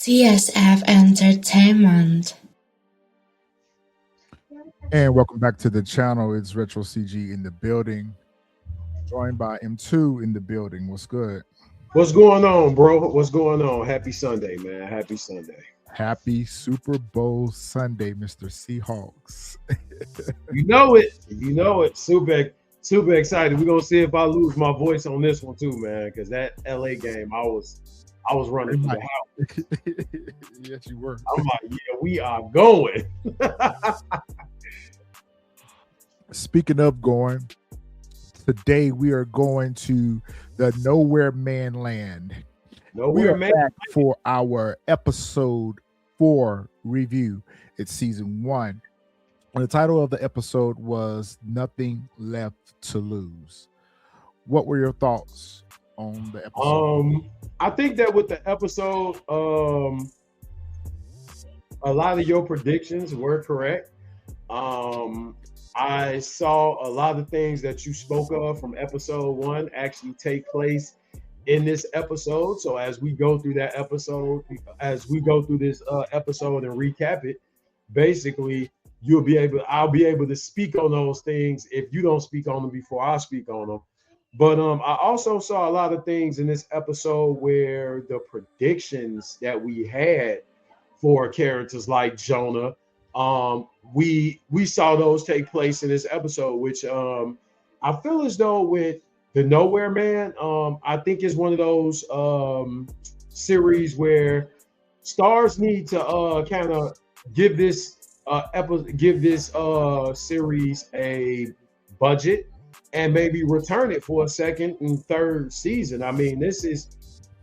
TSF Entertainment. And welcome back to the channel. It's Retro CG in the building, joined by M2 in the building. What's good? What's going on, bro? What's going on? Happy Sunday, man. Happy Sunday. Happy Super Bowl Sunday, Mr. Seahawks. You know it. You know it. Super excited. We're gonna see if I lose my voice on this one too, man. Because that LA game, I was running through the house. Yes, you were. I'm like, yeah, we are going. Speaking of going, today we are going to the Nowhere Man Land. We are back for our episode 4 review. It's season 1. And the title of the episode was Nothing Left to Lose. What were your thoughts on the episode? I think that with the episode, a lot of your predictions were correct. I saw a lot of things that you spoke of from episode 1 actually take place in this episode. So as we go through that episode, episode and recap it, basically I'll be able to speak on those things if you don't speak on them before I speak on them. But I also saw a lot of things in this episode where the predictions that we had for characters like Jonah, we saw those take place in this episode, which I feel as though with the Nowhere Man, I think is one of those series where STARZ need to kind of give this series a budget and maybe return it for a second and third season. I mean,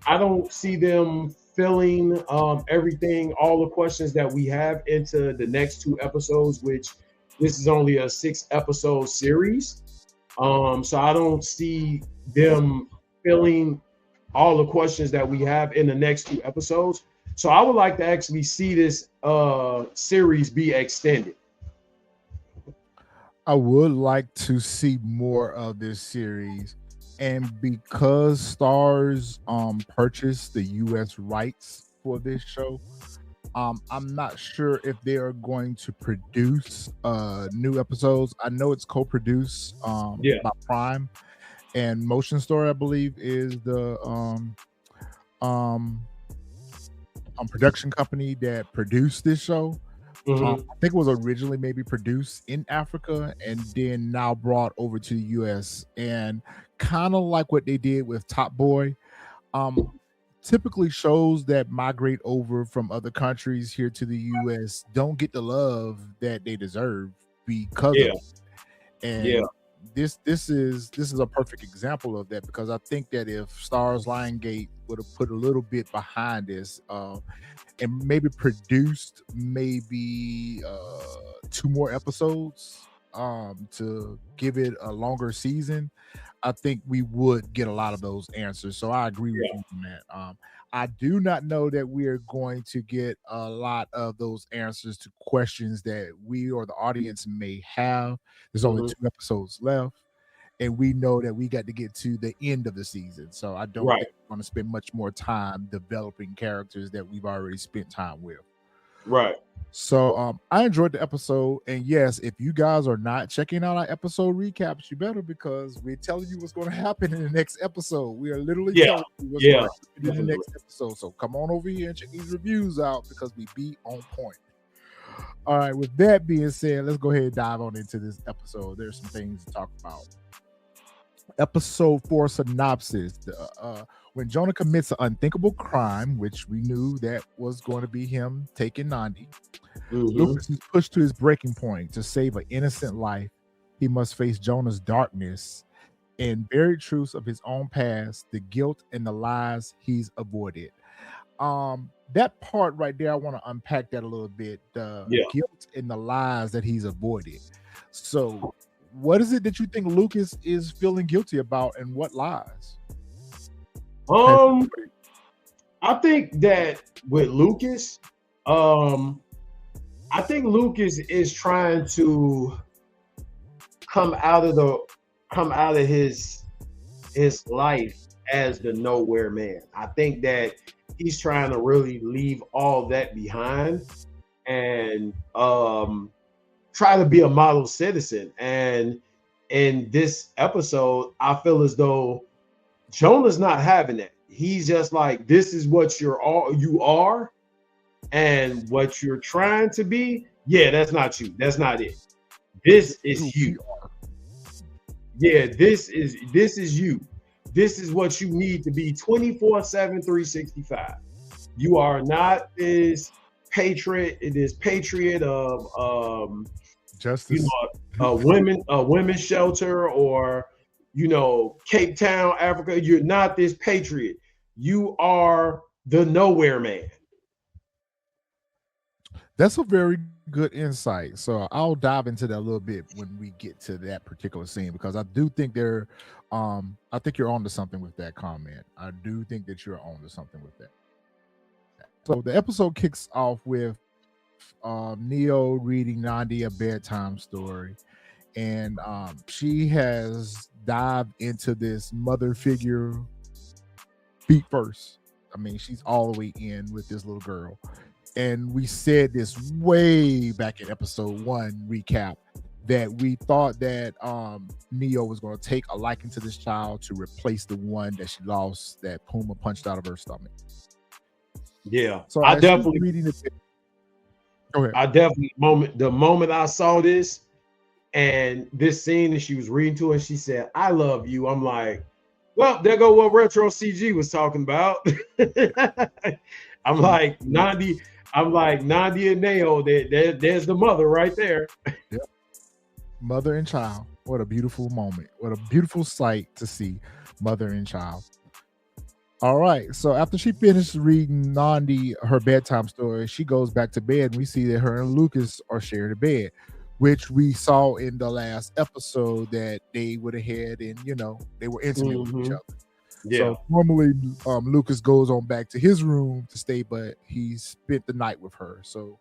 I don't see them filling everything, all the questions that we have into the next 2 episodes, which this is only a 6-episode series. So I don't see them filling all the questions that we have in the next 2 episodes. So I would like to actually see this series be extended. I would like to see more of this series. And because STARZ purchased the US rights for this show, I'm not sure if they are going to produce new episodes. I know it's co-produced by Prime, and Motion Story, I believe, is the production company that produced this show. I think it was originally maybe produced in Africa and then now brought over to the US, and kind of like what they did with Top Boy. Typically shows that migrate over from other countries here to the US don't get the love that they deserve because of it. And this is a perfect example of that, because I think that if STARZ Lionsgate would have put a little bit behind this and maybe produced maybe 2 more episodes to give it a longer season, I think we would get a lot of those answers. So I agree with you on that. I do not know that we are going to get a lot of those answers to questions that we or the audience may have. There's only 2 episodes left, and we know that we got to get to the end of the season. So I don't think we're going to spend much more time developing characters that we've already spent time with. Right. So I enjoyed the episode, and yes, if you guys are not checking out our episode recaps, you better, because we're telling you what's going to happen in the next episode. We are literally telling you what's going to happen in the next episode. So come on over here and check these reviews out, because we be on point. All right, with that being said, let's go ahead and dive on into this episode. There's some things to talk about. Episode 4 synopsis. When Jonah commits an unthinkable crime, which we knew that was going to be him taking Nandi, Lukas is pushed to his breaking point. To save an innocent life, he must face Jonah's darkness and buried truths of his own past, the guilt and the lies he's avoided. That part right there, I want to unpack that a little bit. The guilt and the lies that he's avoided. So what is it that you think Lukas is feeling guilty about, and what lies? I think that with Lukas, I think Lukas is trying to come out of his life as the Nowhere Man. I think that he's trying to really leave all that behind and try to be a model citizen. And in this episode, I feel as though Jonah's not having that. He's just like, this is what you are, and what you're trying to be. Yeah, that's not you. That's not it. This is you. Yeah, this is you. This is what you need to be 24/7, 365. You are not this patriot of justice, a women's shelter, or Cape Town, Africa. You're not this patriot. You are the nowhere man. That's a very good insight. So I'll dive into that a little bit when we get to that particular scene, because I do think I think you're onto something with that comment. I do think that you're onto something with that. So the episode kicks off with Neo reading Nandi a bedtime story, and she has dived into this mother figure feet first. I mean, she's all the way in with this little girl. And we said this way back in episode 1 recap that we thought that Neo was going to take a liking to this child to replace the one that she lost, that Puma punched out of her stomach. Yeah. So I definitely reading it. Go ahead. I definitely the moment I saw this and this scene and she was reading to her and she said, "I love you." I'm like, well, there go what Retro CG was talking about. I'm like, Nandi and Neo, there's the mother right there. Yep. Mother and child. What a beautiful moment. What a beautiful sight to see, mother and child. All right. So after she finished reading Nandi her bedtime story, she goes back to bed, and we see that her and Lukas are sharing a bed, which we saw in the last episode that they would have had, and they were intimate with each other. Yeah. So normally Lukas goes on back to his room to stay, but he spent the night with her. So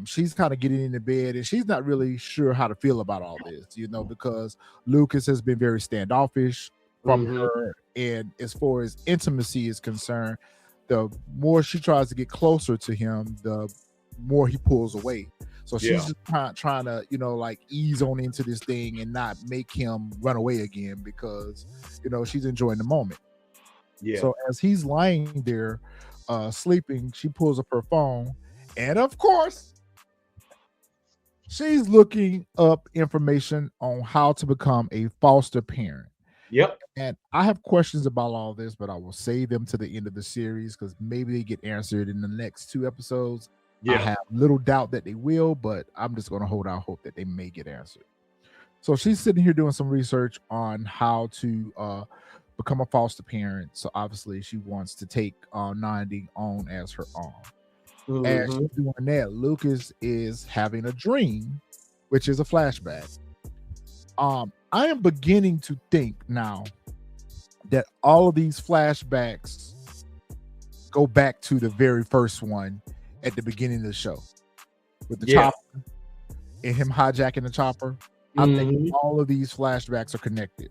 she's kind of getting into bed, and she's not really sure how to feel about all this, because Lukas has been very standoffish from her. And as far as intimacy is concerned, the more she tries to get closer to him, the more he pulls away. So she's just trying to, like ease on into this thing and not make him run away again, because, she's enjoying the moment. Yeah. So as he's lying there, sleeping, she pulls up her phone, and of course, she's looking up information on how to become a foster parent. Yep. And I have questions about all this, but I will save them to the end of the series, because maybe they get answered in the next 2 episodes. Yeah. I have little doubt that they will, but I'm just going to hold out hope that they may get answered. So she's sitting here doing some research on how to become a foster parent. So obviously she wants to take Nandi on as her own. As she's doing that, Lukas is having a dream, which is a flashback. I am beginning to think now that all of these flashbacks go back to the very first one at the beginning of the show with the chopper and him hijacking the chopper. I think all of these flashbacks are connected.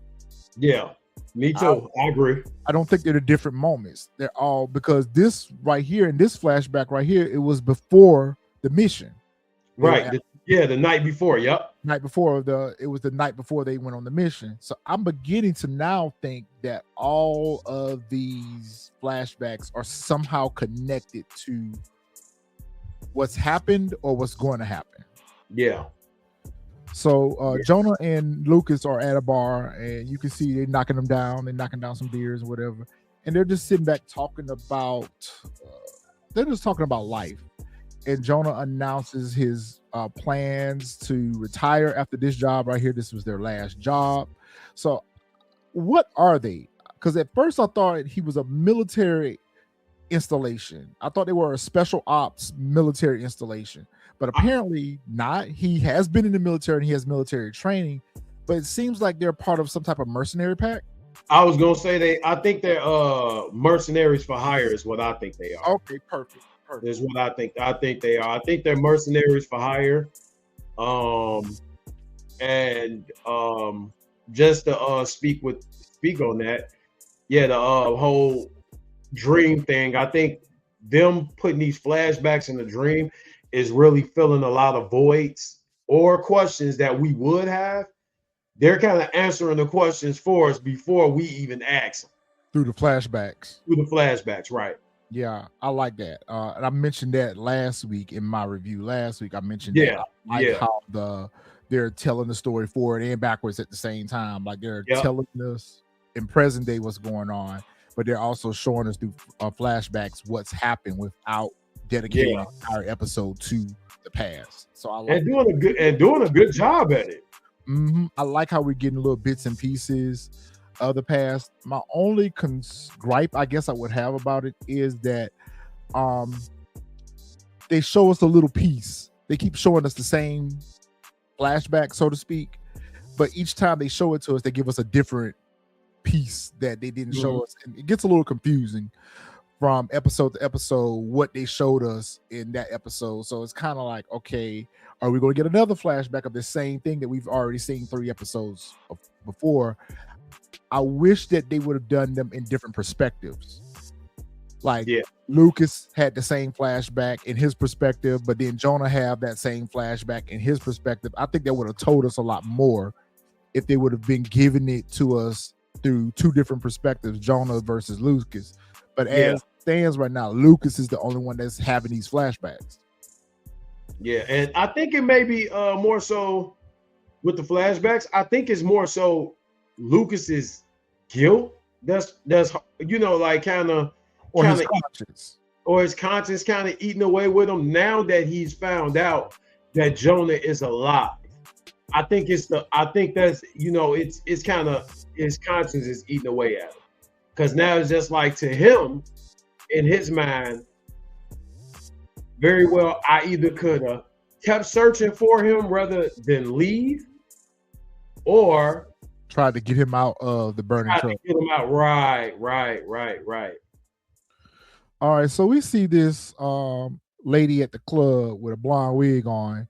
Yeah, me too. I agree. I don't think they're the different moments. They're all, because this right here in this flashback right here, it was before the mission. Right. The night before. Yep. It was the night before they went on the mission. So I'm beginning to now think that all of these flashbacks are somehow connected to what's happened or what's going to happen. Yeah. So Jonah and Lukas are at a bar, and you can see they're knocking them down. They're knocking down some beers or whatever, and they're just sitting back talking about. They're just talking about life. And Jonah announces his plans to retire after this job right here. This was their last job. So what are they? Because at first I thought he was a military installation. I thought they were a special ops military installation, but apparently not. He has been in the military and he has military training, but it seems like they're part of some type of mercenary pack. I was going to say I think they're mercenaries for hire is what I think they are. Okay, perfect. Is what I think. I think they are. I think they're mercenaries for hire. Just to speak on that, yeah, the whole dream thing. I think them putting these flashbacks in the dream is really filling a lot of voids or questions that we would have. They're kind of answering the questions for us before we even ask them through the flashbacks. through the flashbacks, right? Yeah, I like that. And I mentioned that last week in my review. Last week I mentioned Yeah, that I like yeah. how they're telling the story forward and backwards at the same time. Like they're telling us in present day what's going on, but they're also showing us through flashbacks what's happened without dedicating our episode to the past. So I like doing a good job at it. I like how we're getting little bits and pieces of the past. My only gripe I guess I would have about it is that they show us a little piece. They keep showing us the same flashback, so to speak, but each time they show it to us, they give us a different piece that they didn't show us, and it gets a little confusing from episode to episode what they showed us in that episode. So it's kind of like, okay, are we going to get another flashback of the same thing that we've already seen 3 episodes before? I wish that they would have done them in different perspectives. Like Lukas had the same flashback in his perspective, but then Jonah had that same flashback in his perspective. I think that would have told us a lot more if they would have been giving it to us through 2 different perspectives, Jonah versus Lukas. But as it stands right now, Lukas is the only one that's having these flashbacks. Yeah, and I think it may be more so with the flashbacks. I think it's more so Lukas's guilt. That's like kind of his conscience. Or his conscience kind of eating away with him now that he's found out that Jonah is alive. I think that's it's kind of his conscience is eating away at him. Because now it's just like to him, in his mind, very well, I either could have kept searching for him rather than leave, or tried to get him out of the burning truck. Get him out. Right. All right, so we see this lady at the club with a blonde wig on,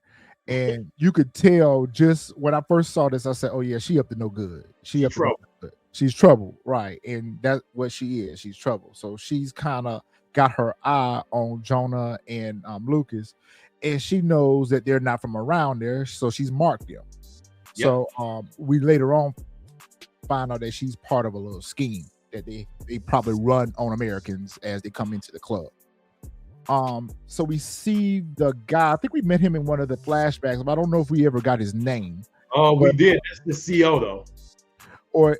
and you could tell just when I first saw this, I said, "Oh yeah, she up to no good. She up to no good. She's trouble, right?" And that's what she is. She's trouble. So she's kind of got her eye on Jonah and Lukas, and she knows that they're not from around there, so she's marked them. Yep. So we later on find out that she's part of a little scheme that they probably run on Americans as they come into the club. So we see the guy. I think we met him in one of the flashbacks, but I don't know if we ever got his name. Oh, we did. That's the CO though. Or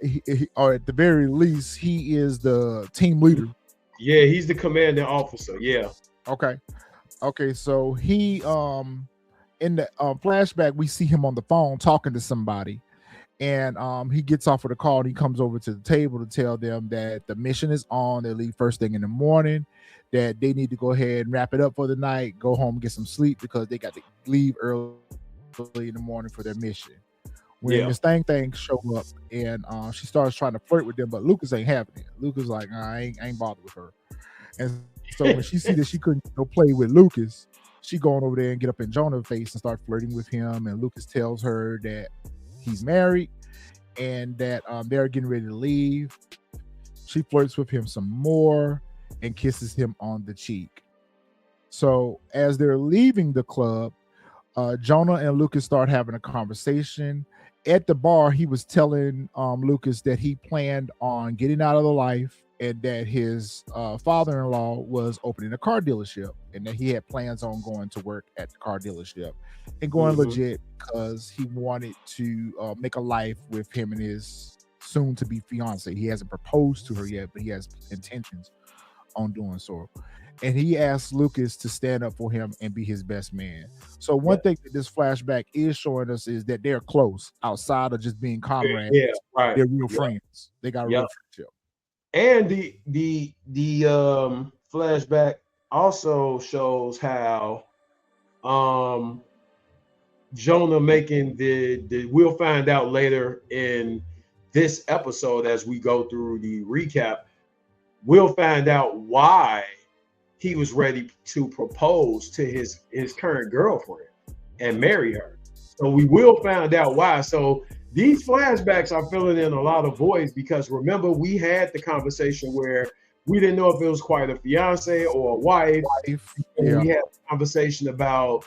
or at the very least, he is the team leader. Yeah, he's the commanding officer. Yeah. Okay. So he in the flashback, we see him on the phone talking to somebody, and he gets off of the call and he comes over to the table to tell them that the mission is on. They leave first thing in the morning, that they need to go ahead and wrap it up for the night, go home, get some sleep because they got to leave early in the morning for their mission. When Miss Thang show up and she starts trying to flirt with them, but Lukas ain't having it. Lukas like, I ain't bothered with her. And so when she see that she couldn't go play with Lukas, she going over there and get up in Jonah's face and start flirting with him. And Lukas tells her that he's married and that they're getting ready to leave. She flirts with him some more and kisses him on the cheek. So as they're leaving the club, Jonah and Lukas start having a conversation. At the bar, he was telling Lukas that he planned on getting out of the life and that his father-in-law was opening a car dealership and that he had plans on going to work at the car dealership and going legit because he wanted to make a life with him and his soon-to-be fiance. He hasn't proposed to her yet, but he has intentions on doing so. And he asked Lukas to stand up for him and be his best man. So one thing that this flashback is showing us is that they're close outside of just being comrades. Yeah, right. They're real friends. They got a real friendship. And the flashback also shows how Jonah making the we'll find out later in this episode as we go through the recap, we'll find out why he was ready to propose to his current girlfriend and marry her. So we will find out why. So these flashbacks are filling in a lot of voids because remember we had the conversation where we didn't know if it was quite a fiance or a wife. And Yeah. we had a conversation about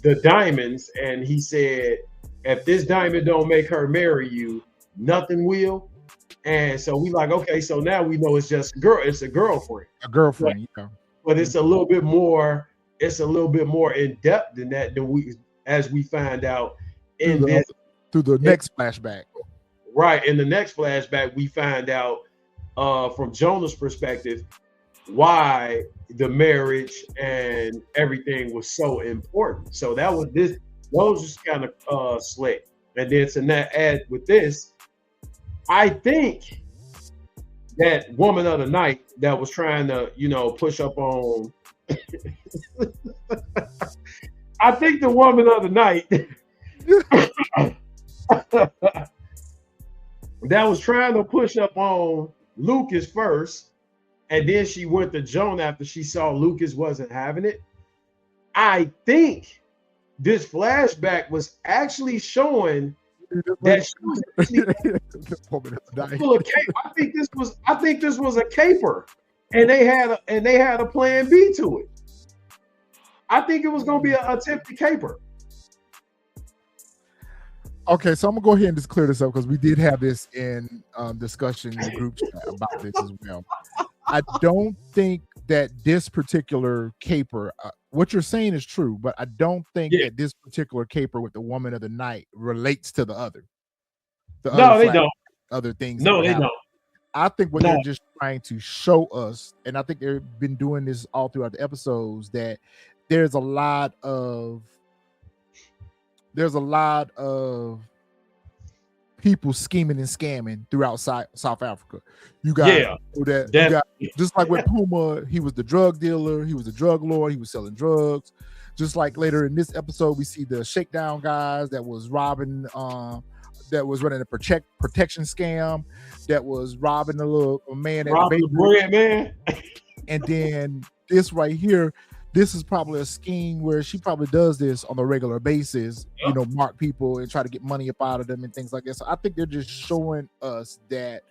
the diamonds, and he said, if this diamond don't make her marry you, nothing will. And so we like, okay, so now we know it's just it's a girlfriend. A girlfriend, yeah. But it's a little bit more, in depth than that, as we find out through the next flashback. Right. In the next flashback, we find out from Jonah's perspective why the marriage and everything was so important. So that was just kind of slick. And then to add with this, I think that woman of the night that was trying to, push up on I think the woman of the night that was trying to push up on Lukas first, and then she went to Jonah after she saw Lukas wasn't having it. I think this flashback was actually showing that she was actually full of cape. I think this was a caper, and they had a plan B to it. I think it was going to be an attempted caper. Okay, so I'm gonna go ahead and just clear this up because we did have this in discussion in the group chat about this as well. I don't think that this particular caper, what you're saying is true, but I don't think that this particular caper with the woman of the night relates to the other. They don't. Other things. No, they don't. I think what they're just trying to show us, and I think they've been doing this all throughout the episodes, that there's a lot of people scheming and scamming throughout South Africa. You guys know that just like with Puma, he was the drug dealer, he was the drug lord, he was selling drugs. Just like later in this episode, we see the shakedown guys that was robbing, that was running a protection scam, that was robbing a man at the bread man. And then this right here, this is probably a scheme where she probably does this on a regular basis, mark people and try to get money up out of them and things like that. So I think they're just showing us that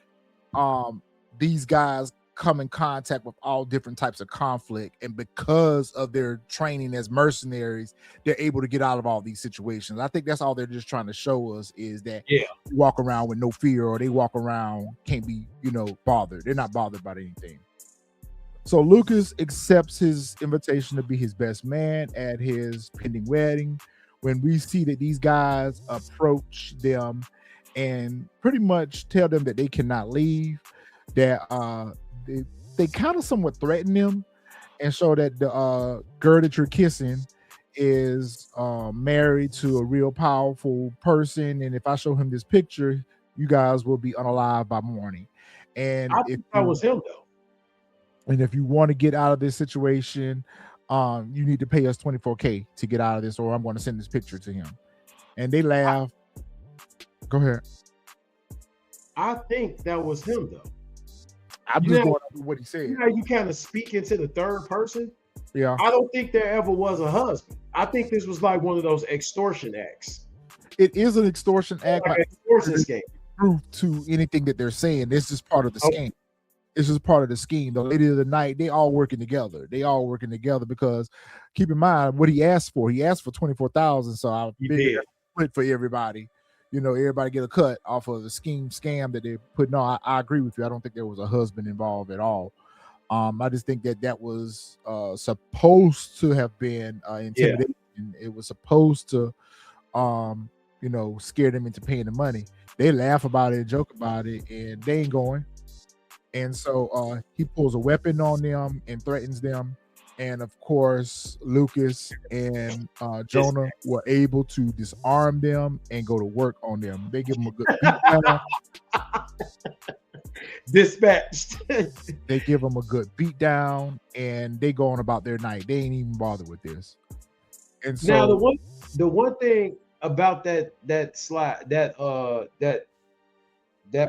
these guys come in contact with all different types of conflict, and because of their training as mercenaries, they're able to get out of all these situations. I think that's all they're just trying to show us, is that they walk around with no fear, or they walk around can't be, bothered. They're not bothered by anything. So Lukas accepts his invitation to be his best man at his pending wedding. When we see that these guys approach them and pretty much tell them that they cannot leave, that they kind of somewhat threaten them and show that the girl that you're kissing is married to a real powerful person, and if I show him this picture, you guys will be unalive by morning. And I think that was him though. And if you want to get out of this situation, you need to pay us $24,000 to get out of this, or I'm going to send this picture to him. And they laugh. Go ahead. I think that was him though. I'm just going with what he said. You kind of speak into the third person. Yeah. I don't think there ever was a husband. I think this was like one of those extortion acts. It is an extortion act. Like an extortion scheme. Proof to anything that they're saying. This is part of the scheme. It's just part of the scheme. The lady of the night, they all working together. Because keep in mind what he asked for. He asked for $24,000. So I figured split for everybody. Everybody get a cut off of the scam that they're putting on. I agree with you. I don't think there was a husband involved at all. I just think that was supposed to have been intimidation. It was supposed to, scare them into paying the money. They laugh about it, joke about it, and they ain't going. And so he pulls a weapon on them and threatens them. And of course, Lukas and Jonah were able to disarm them and go to work on them. They give them a good beatdown. Dispatched. They give them a good beatdown, and they go on about their night. They ain't even bothered with this. And so now the one thing about that slide, that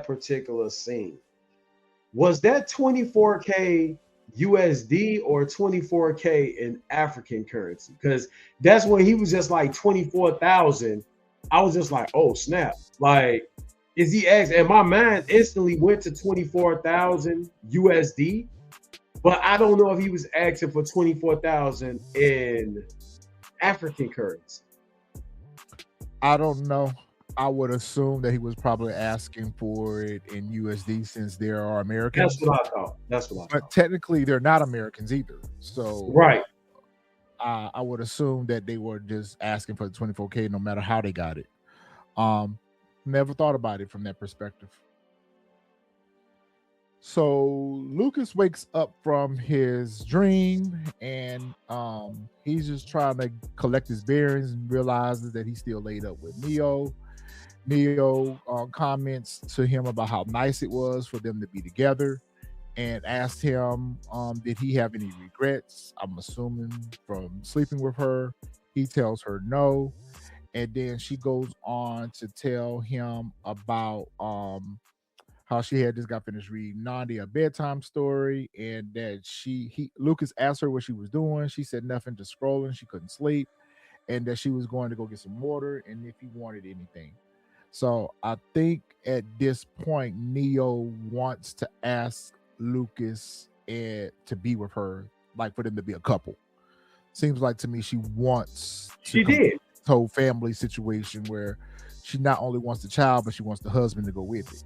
particular scene, was that $24,000 USD or $24,000 in African currency? Because that's when he was just like 24,000. I was just like, oh snap! Like, is he asking? And my mind instantly went to 24,000 USD. But I don't know if he was asking for 24,000 in African currency. I don't know. I would assume that he was probably asking for it in USD since there are Americans. That's what I thought. That's what I But thought. technically, they're not Americans either. So Right. I would assume that they were just asking for the 24K no matter how they got it. Never thought about it from that perspective. So Lucas wakes up from his dream and he's just trying to collect his bearings and realizes that he's still laid up with Neo. Neo comments to him about how nice it was for them to be together and asked him, did he have any regrets? I'm assuming from sleeping with her. He tells her no. And then she goes on to tell him about how she had just got finished reading Nandi a bedtime story, and that Lucas asked her what she was doing. She said nothing, just scrolling. She couldn't sleep, and that she was going to go get some water, and if he wanted anything. So I think at this point, Neo wants to ask Lucas to be with her, like for them to be a couple. Seems like to me she wants to She did. this whole family situation where she not only wants the child, but she wants the husband to go with it.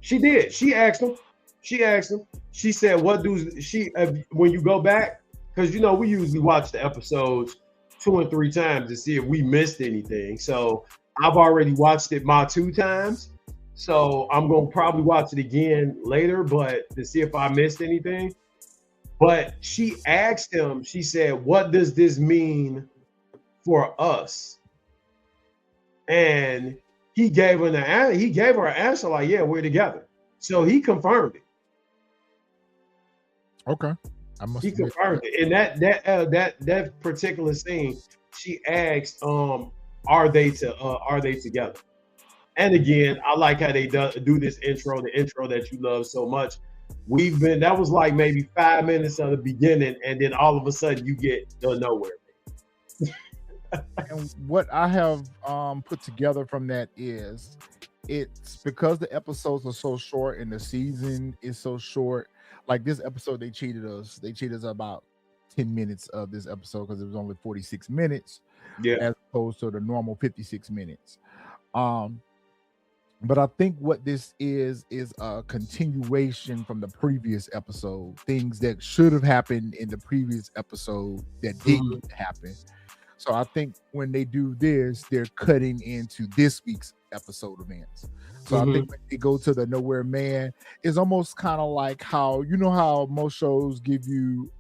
She did. She asked him. She said, "What do she when you go back?" Because we usually watch the episodes 2 and 3 times to see if we missed anything. So I've already watched it my 2 times. So I'm gonna probably watch it again later, but to see if I missed anything. But she asked him. She said, "What does this mean for us?" And he gave her an answer like, "Yeah, we're together." So he confirmed it. Okay, He confirmed it. And that particular scene, she asked, "Are they together?" And again, I like how they do this intro, the intro that you love so much. That was like maybe 5 minutes of the beginning, and then all of a sudden you get the nowhere. And what I have put together from that is it's because the episodes are so short and the season is so short. Like this episode, they cheated us. They cheated us about 10 minutes of this episode because it was only 46 minutes, as opposed to the normal 56 minutes. But I think what this is a continuation from the previous episode. Things that should have happened in the previous episode that didn't happen. So I think when they do this, they're cutting into this week's episode events. So I think when they go to the Nowhere Man, it's almost kind of like how how most shows give you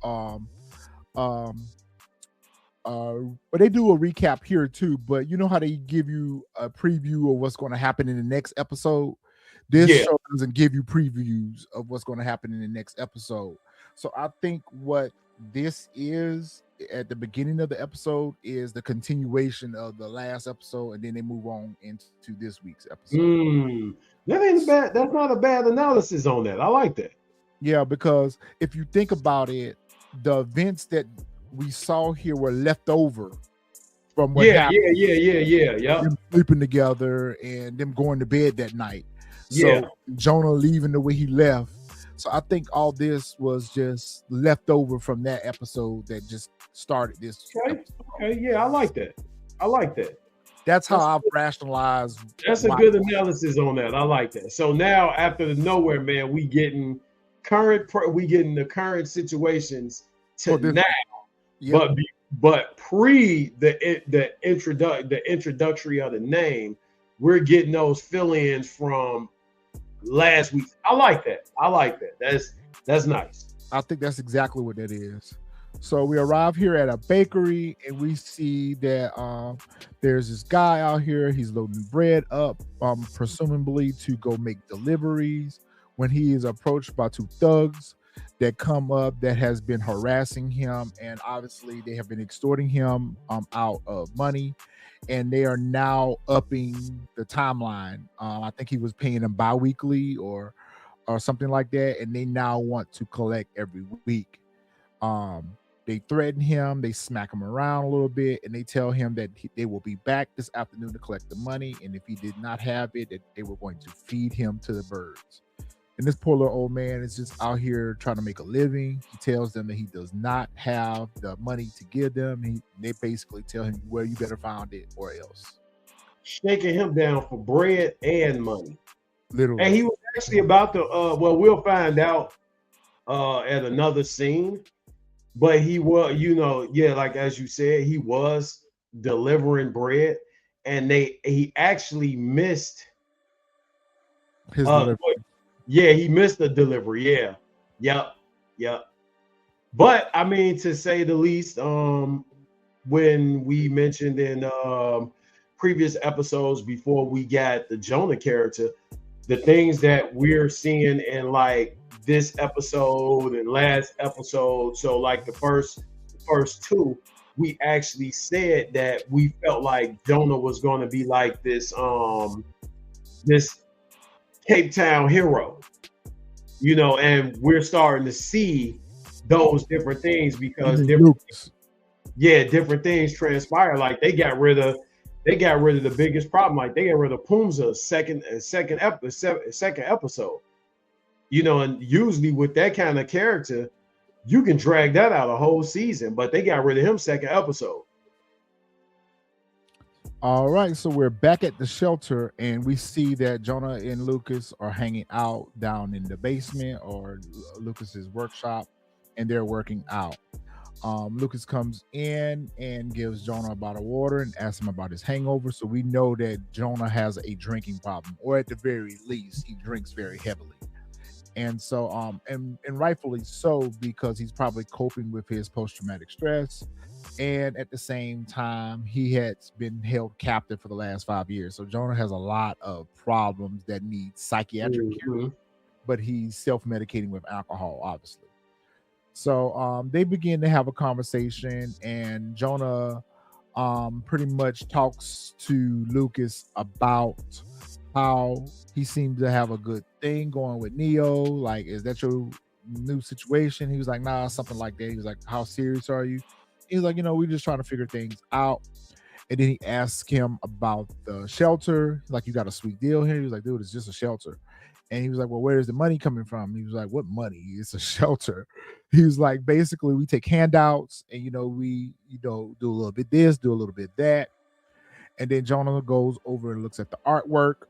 but they do a recap here too, but you know how they give you a preview of what's going to happen in the next episode. This show doesn't give you previews of what's going to happen in the next episode. So I think what this is at the beginning of the episode is the continuation of the last episode, and then they move on into this week's episode. That ain't bad. That's not a bad analysis on that. I like that. Yeah, because if you think about it, the events that we saw here were left over from what happened. Yeah. Them sleeping together and them going to bed that night. So Jonah leaving the way he left. So I think all this was just left over from that episode that just started this. Okay, yeah, I like that. That's how I've rationalized. That's a good analysis on that. I like that. So now after the Nowhere Man, we getting the current situations to now. Yep. But pre the introductory of the name, we're getting those fill-ins from last week. I like that. That's nice. I think that's exactly what that is. So we arrive here at a bakery and we see that there's this guy out here. He's loading bread up, presumably to go make deliveries, when he is approached by 2 thugs that come up that has been harassing him, and obviously they have been extorting him out of money, and they are now upping the timeline. I think he was paying them bi-weekly or something like that, and they now want to collect every week. They threaten him, they smack him around a little bit, and they tell him that they will be back this afternoon to collect the money, and if he did not have it, that they were going to feed him to the birds. And this poor little old man is just out here trying to make a living. He tells them that he does not have the money to give them. They basically tell him, well, you better find it or else. Shaking him down for bread and money. Literally. And he was actually about to, well, we'll find out at another scene. But he was, like as you said, he was delivering bread, and he actually missed his delivery. Yeah, he missed the delivery. Yeah. Yep. But I mean, to say the least, when we mentioned in previous episodes before we got the Jonah character, the things that we're seeing in like this episode and last episode, so like the first two, we actually said that we felt like Jonah was going to be like this Cape Town hero, and we're starting to see those different things because different things transpire. Like they got rid of the biggest problem. Like they got rid of Pumza second episode. And usually with that kind of character, you can drag that out a whole season, but they got rid of him second episode. All right, so we're back at the shelter, and we see that Jonah and Lukas are hanging out down in the basement or Lucas's workshop, and they're working out. Lukas comes in and gives Jonah a bottle of water and asks him about his hangover. So we know that Jonah has a drinking problem, or at the very least, he drinks very heavily. And so, and rightfully so, because he's probably coping with his post-traumatic stress. And at the same time, he has been held captive for the last 5 years. So Jonah has a lot of problems that need psychiatric care, but he's self-medicating with alcohol, obviously. So they begin to have a conversation, and Jonah pretty much talks to Lukas about how he seems to have a good thing going with Neo. Like, is that your new situation? He was like, nah, something like that. He was like, how serious are you? He was like, we're just trying to figure things out. And then he asked him about the shelter. Like, you got a sweet deal here? He was like, dude, it's just a shelter. And he was like, well, where's the money coming from? He was like, what money? It's a shelter. He was like, basically, we take handouts and, we, do a little bit this, do a little bit that. And then Jonah goes over and looks at the artwork,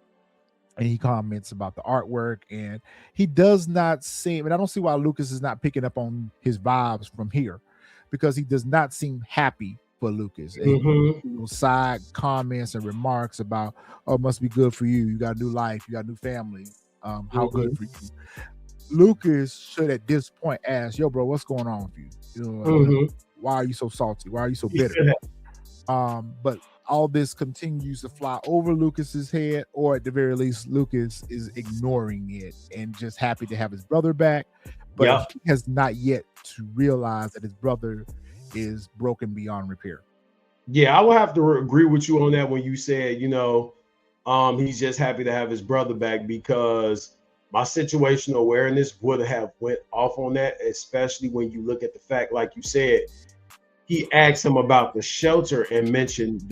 and he comments about the artwork, and he does not seem, and I don't see why Lukas is not picking up on his vibes from here, because he does not seem happy for Lukas. And side comments and remarks about, oh, it must be good for you. You got a new life. You got a new family. How good for you. Lukas should at this point ask, yo, bro, what's going on with you? Why are you so salty? Why are you so bitter? But all this continues to fly over Lucas's head, or at the very least, Lukas is ignoring it and just happy to have his brother back. But he has not yet to realize that his brother is broken beyond repair. Yeah, I will have to agree with you on that when you said, he's just happy to have his brother back, because my situational awareness would have went off on that, especially when you look at the fact, like you said, he asked him about the shelter and mentioned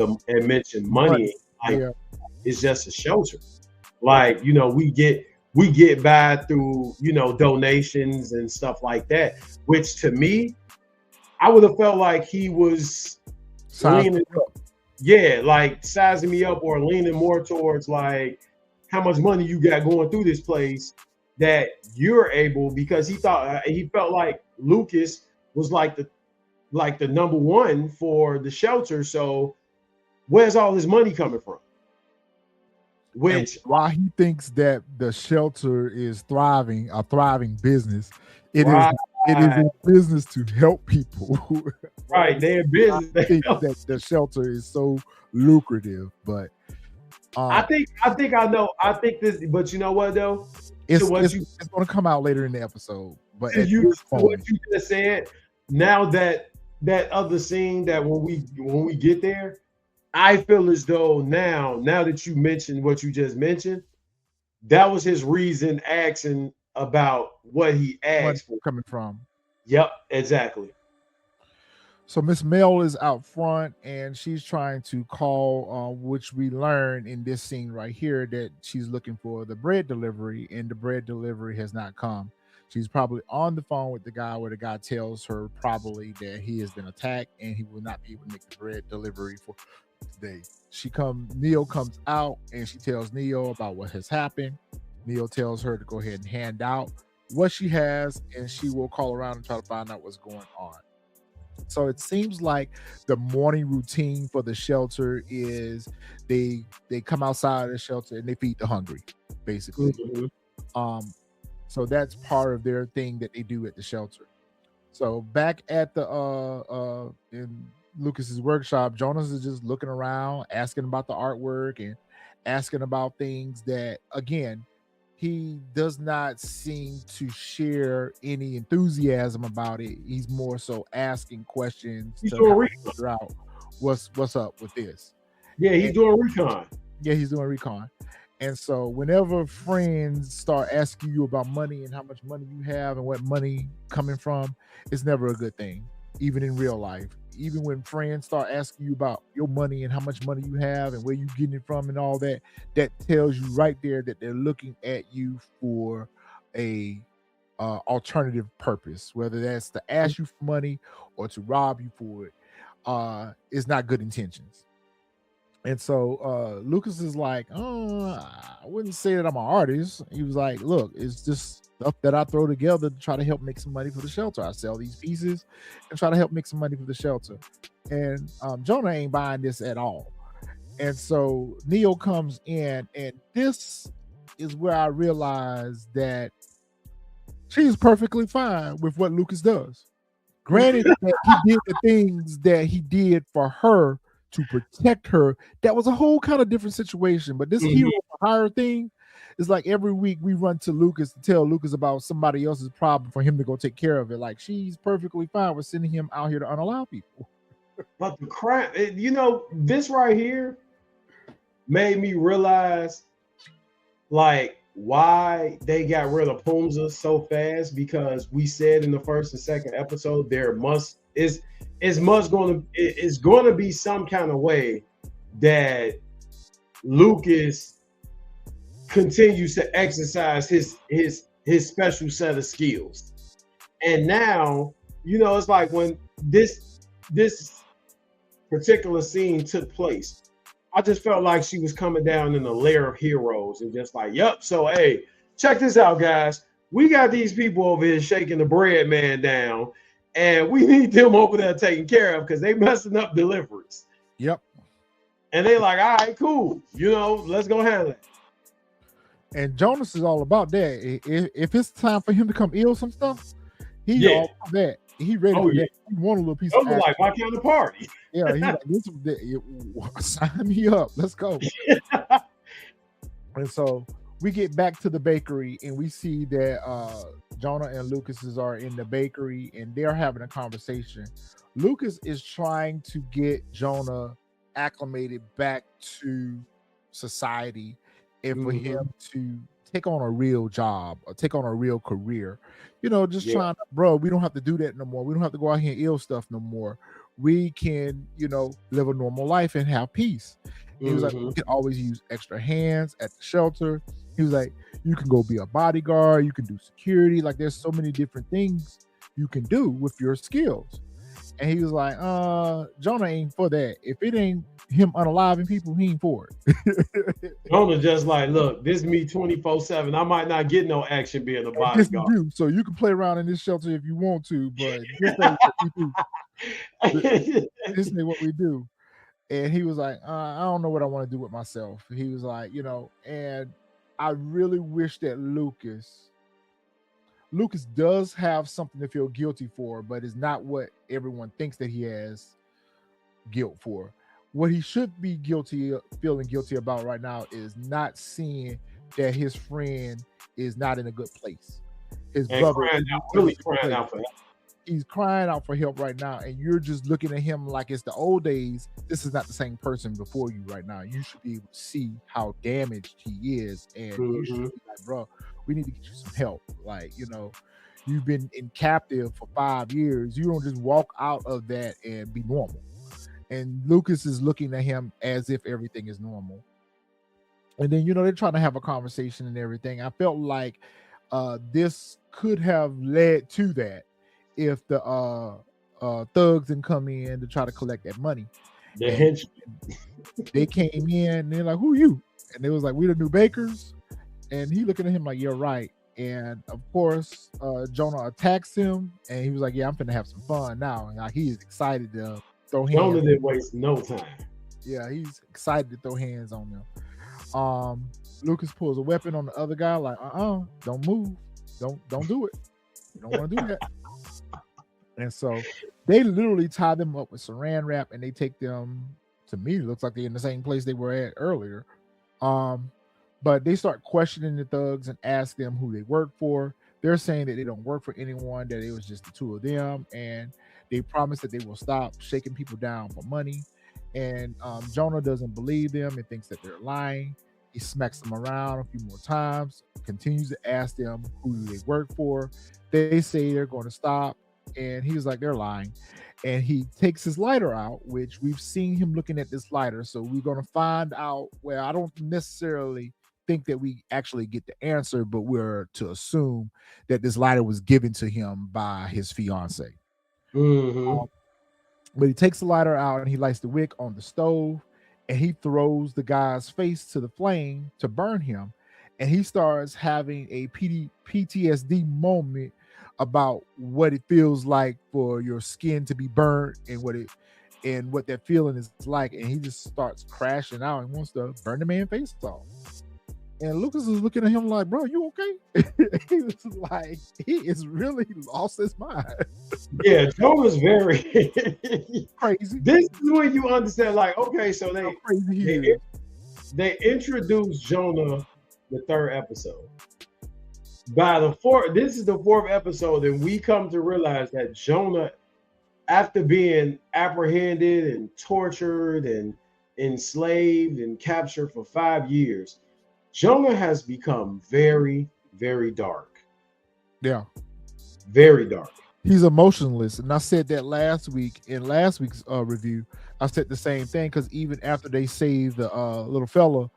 money. Like, it's just a shelter. Like, we get by through, donations and stuff like that, which to me, I would have felt like he was leaning up. Yeah, like sizing me up or leaning more towards like how much money you got going through this place that you're able, because he felt like Lukas was like the number one for the shelter. So where's all his money coming from? Which, and why he thinks that the shelter is a thriving business. It is a business to help people. Right, they're business. I think that the shelter is so lucrative, but I think I know. I think this, but you know what though? It's going to come out later in the episode. But what you just said, now that other scene, that when we get there, I feel as though now that you mentioned what you just mentioned, that was his reason asking about what he asked for coming from. Yep, exactly. So Miss Mel is out front and she's trying to call, which we learn in this scene right here that she's looking for the bread delivery, and the bread delivery has not come. She's probably on the phone with the guy where the guy tells her probably that he has been attacked and he will not be able to make the bread delivery for today. Neo comes out and she tells Neo about what has happened. Neo tells her to go ahead and hand out what she has, and she will call around and try to find out what's going on. So it seems like the morning routine for the shelter is they come outside of the shelter and they feed the hungry, basically. So that's part of their thing that they do at the shelter. So back at the in Lucas's workshop, Jonas is just looking around, asking about the artwork and asking about things that, again, he does not seem to share any enthusiasm about it. He's more so asking questions to figure out what's up with this. Yeah, he's doing recon. Yeah, he's doing recon. And so whenever friends start asking you about money and how much money you have and what money coming from, it's never a good thing, even in real life. Even when friends start asking you about your money and how much money you have and where you getting it from and all that, that tells you right there that they're looking at you for a alternative purpose, whether that's to ask you for money or to rob you for it. It's not good intentions. And so Lucas is like, I wouldn't say that I'm an artist. He was like, look, it's just stuff that I throw together to try to help make some money for the shelter. I sell these pieces and try to help make some money for the shelter. And Jonah ain't buying this at all. And so Neo comes in, and this is where I realized that she's perfectly fine with what Lucas does. Granted that he did the things that he did for her to protect her, that was a whole kind of different situation. But this hero for hire thing is like every week we run to Lucas to tell Lucas about somebody else's problem for him to go take care of it. Like, she's perfectly fine with sending him out here to unallow people. But the crap, this right here made me realize like why they got rid of Pumza so fast, because we said in the first and second episode it's going to be some kind of way that Lucas continues to exercise his special set of skills. And now, it's like when this particular scene took place, I just felt like she was coming down in a layer of heroes and just like, yep, so hey, check this out, guys. We got these people over here shaking the bread man down, and we need them over there taken care of because they messing up deliveries. Yep. And they like, all right, cool. Let's go handle it. And Jonas is all about that. If it's time for him to come ill some stuff, he's all about that. He ready for that. He want a little piece of like my kind of party. Yeah, he's like, sign me up. Let's go. And so we get back to the bakery and we see that Jonah and Lucas are in the bakery and they're having a conversation. Lucas is trying to get Jonah acclimated back to society and for him to take on a real job or take on a real career. Just trying to, bro, we don't have to do that no more. We don't have to go out here and ill stuff no more. We can, live a normal life and have peace. He was like, we can always use extra hands at the shelter. He was like, you can go be a bodyguard. You can do security. Like, there's so many different things you can do with your skills. And he was like, Jonah ain't for that. If it ain't him unaliving people, he ain't for it. Jonah just like, look, this is me 24/7. I might not get no action being a bodyguard. So you can play around in this shelter if you want to, but this ain't what we do. This ain't what we do. And he was like, I don't know what I want to do with myself. He was like, and I really wish that Lucas does have something to feel guilty for, but it's not what everyone thinks that he has guilt for. What he should be feeling guilty about right now is not seeing that his friend is not in a good place. His brother really crying out for help. He's crying out for help right now, and you're just looking at him like it's the old days. This is not the same person before you right now. You should be able to see how damaged he is, and you should be like, bro, we need to get you some help. Like, you you've been in captive for 5 years. You don't just walk out of that and be normal. And Lukas is looking at him as if everything is normal. And then, they're trying to have a conversation and everything. I felt like this could have led to that if the thugs didn't come in to try to collect that money. The hench. They came in and they're like, "Who are you?" And they was like, "We the new bakers." And he looking at him like, "You're right." And of course, Jonah attacks him, and he was like, "Yeah, I'm finna have some fun now." And like, he is excited to throw hands. Jonah didn't waste no time. Yeah, he's excited to throw hands on them. Lukas pulls a weapon on the other guy, like, don't move, don't do it. You don't want to do that. And so they literally tie them up with saran wrap, and they take them. To me, it looks like they're in the same place they were at earlier. But they start questioning the thugs and ask them who they work for. They're saying that they don't work for anyone, that it was just the two of them, and they promise that they will stop shaking people down for money. And Jonah doesn't believe them and thinks that they're lying. He smacks them around a few more times, continues to ask them who they work for. They say they're going to stop, and he's like, they're lying. And he takes his lighter out, which we've seen him looking at this lighter. So we're going to find out. Well, I don't necessarily think that we actually get the answer, but we're to assume that this lighter was given to him by his fiance. But he takes the lighter out and he lights the wick on the stove, and he throws the guy's face to the flame to burn him. And he starts having a PTSD moment about what it feels like for your skin to be burnt and what that feeling is like. And he just starts crashing out and wants to burn the man's face off. And Lukas is looking at him like, "Bro, you okay?" He was like, he is really lost his mind. Yeah, Jonah's very crazy. This is when you understand, like, okay, so they introduced Jonah the third episode. This is the fourth episode, and we come to realize that Jonah, after being apprehended and tortured and enslaved and captured for 5 years, Jonah has become very, very dark. Yeah. Very dark. He's emotionless. And I said that last week in last week's review. I said the same thing, because even after they saved the little fella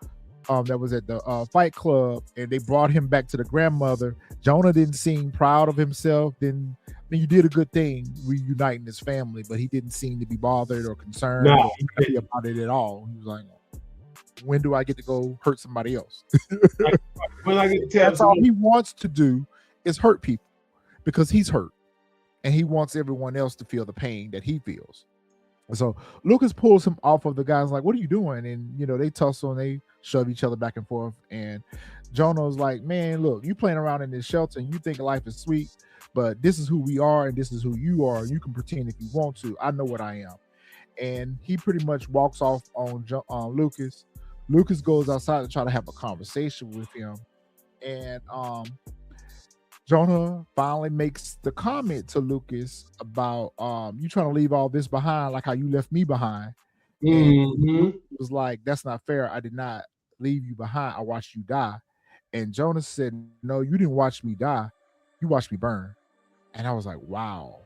that was at the fight club and they brought him back to the grandmother, Jonah didn't seem proud of himself. You did a good thing reuniting his family, but he didn't seem to be bothered or concerned or happy about it at all. He was like, when do I get to go hurt somebody else? When I get to tell That's all he wants to do is hurt people, because he's hurt and he wants everyone else to feel the pain that he feels. And so Lukas pulls him off of the guys, like, "What are you doing?" And they tussle and they shove each other back and forth. And Jonah's like, "Man, look, you playing around in this shelter and you think life is sweet, but this is who we are and this is who you are. You can pretend if you want to. I know what I am." And he pretty much walks off on Lukas. Lukas goes outside to try to have a conversation with him, and Jonah finally makes the comment to Lukas about you trying to leave all this behind, like how you left me behind. And Lukas was like, "That's not fair. I did not leave you behind. I watched you die." And Jonah said, "No, you didn't watch me die. You watched me burn." And I was like, wow,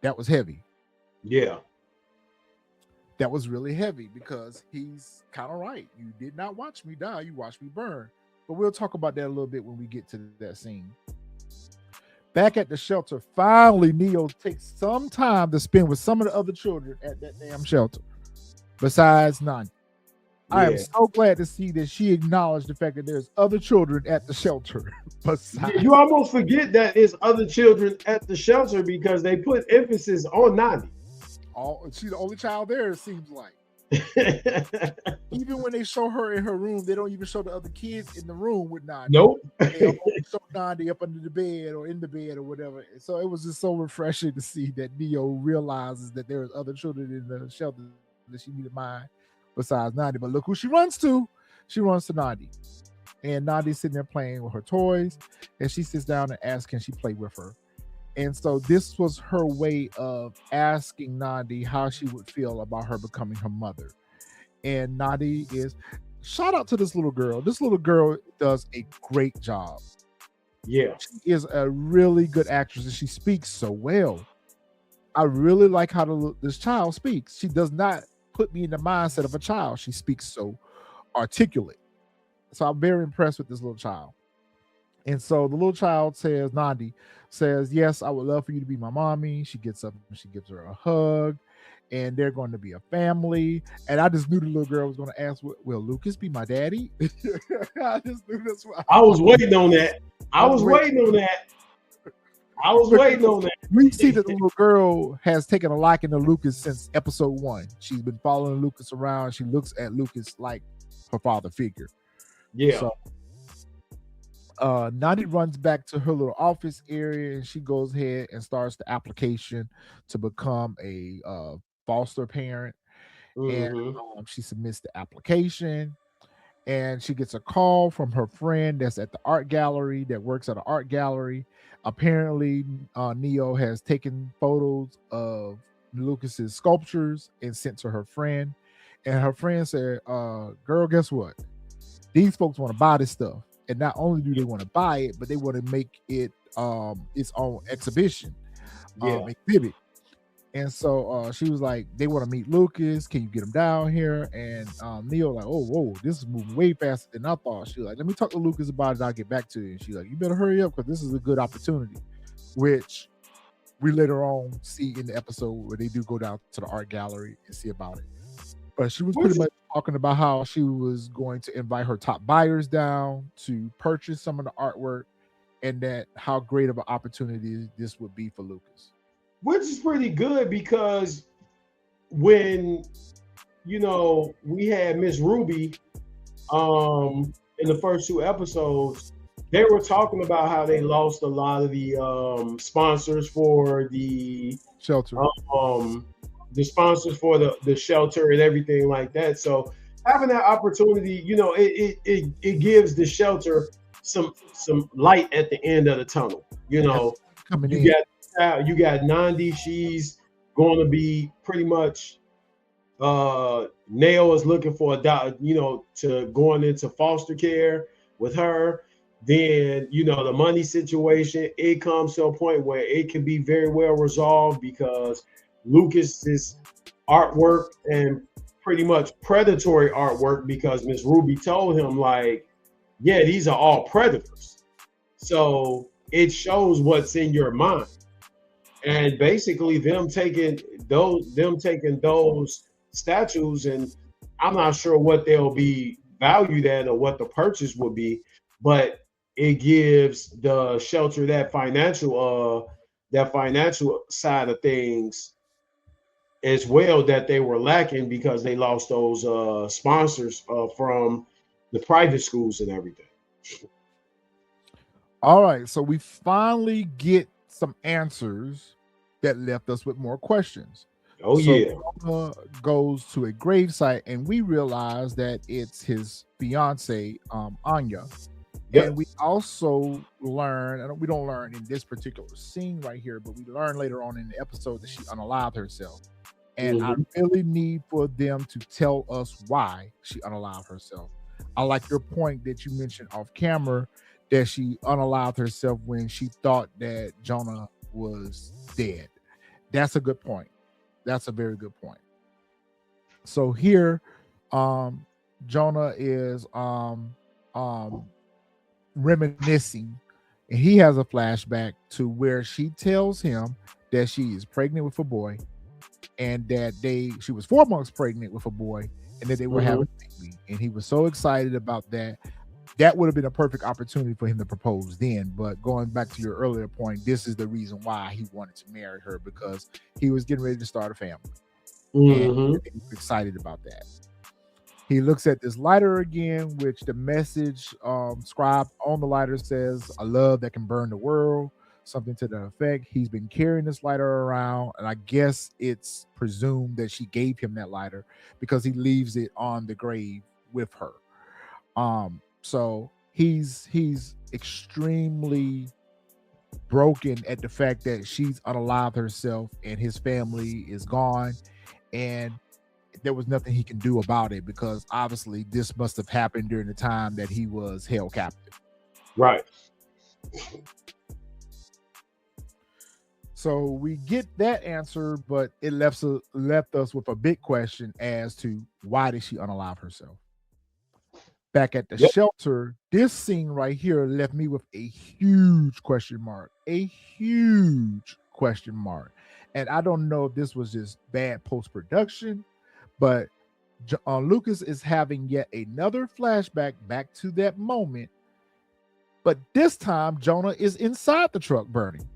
that was heavy. Yeah. That was really heavy, because he's kind of right. You did not watch me die. You watched me burn. But we'll talk about that a little bit when we get to that scene. Back at the shelter, finally, Neo takes some time to spend with some of the other children at that damn shelter, besides Nani. Yeah. I am so glad to see that she acknowledged the fact that there's other children at the shelter. Besides. You almost forget that it's other children at the shelter because they put emphasis on Nani. She's the only child there, it seems like. Even when they show her in her room, they don't even show the other kids in the room with Nani. Nope. They only show Nani up under the bed or in the bed or whatever. So it was just so refreshing to see that Neo realizes that there's other children in the shelter that she needed mind besides Nani. But look who she runs to. She runs to Nani. And Nani's sitting there playing with her toys, and she sits down and asks, can she play with her? And so this was her way of asking Nani how she would feel about her becoming her mother. And Nani is, shout out to this little girl. This little girl does a great job. Yeah. She is a really good actress and she speaks so well. I really like how this child speaks. She does not put me in the mindset of a child. She speaks so articulate. So I'm very impressed with this little child. And so the little child says, Nandi says, yes, I would love for you to be my mommy. She gets up and she gives her a hug, and they're going to be a family. And I just knew the little girl was going to ask, will Lucas be my daddy? I just knew this. I was waiting on that. I was waiting on that. We see that the little girl has taken a liking to Lucas since episode 1. She's been following Lucas around. She looks at Lucas like her father figure. Yeah. So Nandi runs back to her little office area and she goes ahead and starts the application to become a foster parent. And she submits the application and she gets a call from her friend that's at the art gallery, that works at an art gallery. Apparently, Neo has taken photos of Lucas's sculptures and sent to her friend. And her friend said, girl, guess what? These folks want to buy this stuff. And not only do they want to buy it, but they want to make it its own exhibition, exhibit. And so she was like, they want to meet Lucas. Can you get him down here? And Neo like, oh, whoa, this is moving way faster than I thought. She was like, let me talk to Lucas about it. I'll get back to you. And she's like, you better hurry up because this is a good opportunity, which we later on see in the episode where they do go down to the art gallery and see about it. But she was pretty much talking about how she was going to invite her top buyers down to purchase some of the artwork and that how great of an opportunity this would be for Lucas. Which is pretty good because when, we had Miss Ruby in the first 2 episodes, they were talking about how they lost a lot of the sponsors for the shelter. The sponsors for the shelter and everything like that. So having that opportunity, it gives the shelter some light at the end of the tunnel. You got Nandi. She's going to be pretty much. Neo is looking for to going into foster care with her. Then the money situation. It comes to a point where it can be very well resolved because Lucas's artwork and pretty much predatory artwork, because Miss Ruby told him like, yeah, these are all predators. So it shows what's in your mind. And basically them taking those statues, and I'm not sure what they'll be valued at or what the purchase would be, but it gives the shelter that financial side of things as well that they were lacking because they lost those sponsors from the private schools and everything. All right, so we finally get some answers that left us with more questions. Jonah goes to a gravesite and we realize that it's his fiance, Anya. Yep. And we also learn, and we don't learn in this particular scene right here, but we learn later on in the episode that she unalived herself. And I really need for them to tell us why she unalived herself. I like your point that you mentioned off camera that she unalived herself when she thought that Jonah was dead. That's a good point. That's a very good point. So here, Jonah is reminiscing, and he has a flashback to where she tells him that she is pregnant with a boy, and that she was 4 months pregnant with a boy, and that they were having a baby. And he was so excited about that. That would have been a perfect opportunity for him to propose then. But going back to your earlier point, this is the reason why he wanted to marry her, because he was getting ready to start a family. And he was excited about that. He looks at this lighter again, which the message scribed on the lighter says, "A love that can burn the world," something to that effect. He's been carrying this lighter around, and I guess it's presumed that she gave him that lighter because he leaves it on the grave with her. So he's extremely broken at the fact that she's unalived herself and his family is gone, and there was nothing he can do about it because obviously this must have happened during the time that he was held captive. Right. So we get that answer, but it left us with a big question as to why did she unalive herself? Back at the shelter, this scene right here left me with a huge question mark. A huge question mark. And I don't know if this was just bad post-production, but Lukas is having yet another flashback back to that moment. But this time, Jonah is inside the truck burning.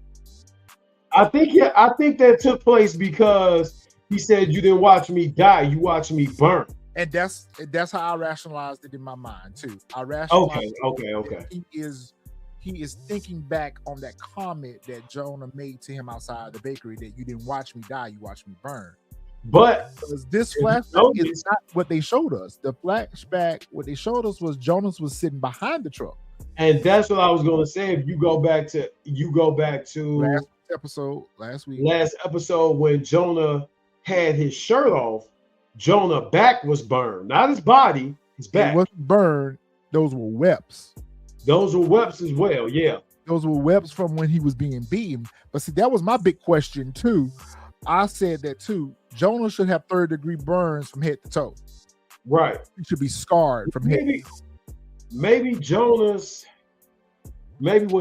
I think that took place because he said, "You didn't watch me die, you watched me burn." And that's how I rationalized it in my mind too. I rationalized okay. He is thinking back on that comment that Jonah made to him outside the bakery, that you didn't watch me die, you watched me burn. But because this flashback is not what they showed us. The flashback, what they showed us was Jonas was sitting behind the truck. And that's what I was going to say. If you go back to last episode when Jonah had his shirt off, Jonah's back was burned, not his body, his back. It wasn't burned. Those were webs. Those were webs as well. Yeah. Those were webs from when he was being beaten. But see, that was my big question too. I said that too. Jonah should have 3rd-degree burns from head to toe. Right. He should be scarred from head to toe. Maybe what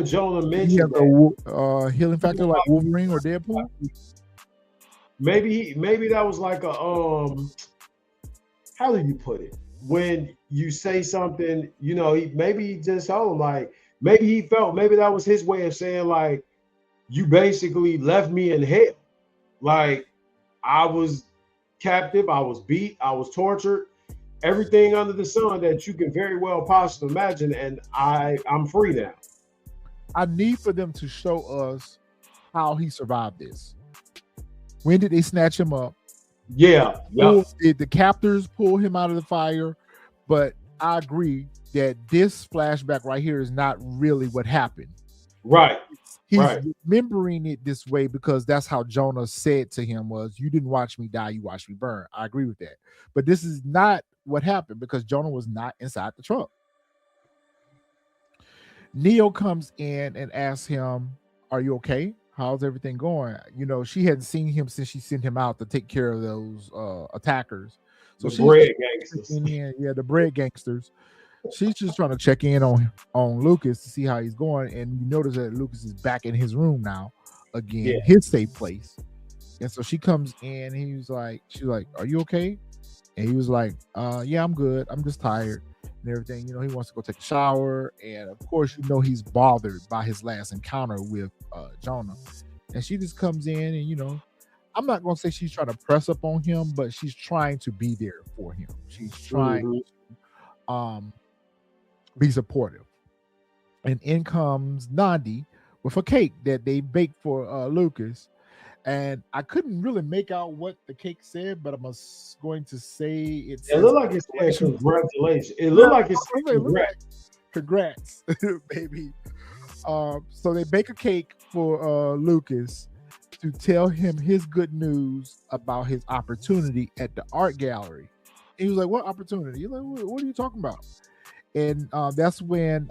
Jonah mentioned, he has a healing factor like Wolverine or Deadpool. Maybe that was like a how do you put it? When you say something, maybe he just told him, like, maybe he felt, maybe that was his way of saying, like, you basically left me in hell. Like, I was captive, I was beat, I was tortured, everything under the sun that you can very well possibly imagine, and I'm free now. I need for them to show us how he survived this. When did they snatch him up? Yeah. Did the captors pull him out of the fire? But I agree that this flashback right here is not really what happened. Right. He's remembering it this way because that's how Jonah said to him was, you didn't watch me die, you watched me burn. I agree with that. But this is not what happened because Jonah was not inside the truck. Neo comes in and asks him, are you okay? How's everything going? She hadn't seen him since she sent him out to take care of those attackers. So the bread gangsters. The bread gangsters. She's just trying to check in on Lukas to see how he's going. And you notice that Lukas is back in his room now again, his safe place. And so she comes in and she's like, are you okay? And he was like, yeah, I'm good. I'm just tired and everything. He wants to go take a shower. And of course, he's bothered by his last encounter with Jonah. And she just comes in and, I'm not going to say she's trying to press up on him, but she's trying to be there for him. She's trying to be supportive. And in comes Nandi with a cake that they baked for Lukas. And I couldn't really make out what the cake said, but I'm going to say it looked like it said congratulations. It looked like it said congrats, baby. So they bake a cake for Lukas to tell him his good news about his opportunity at the art gallery. And he was like, what opportunity? He's like, what are you talking about? And that's when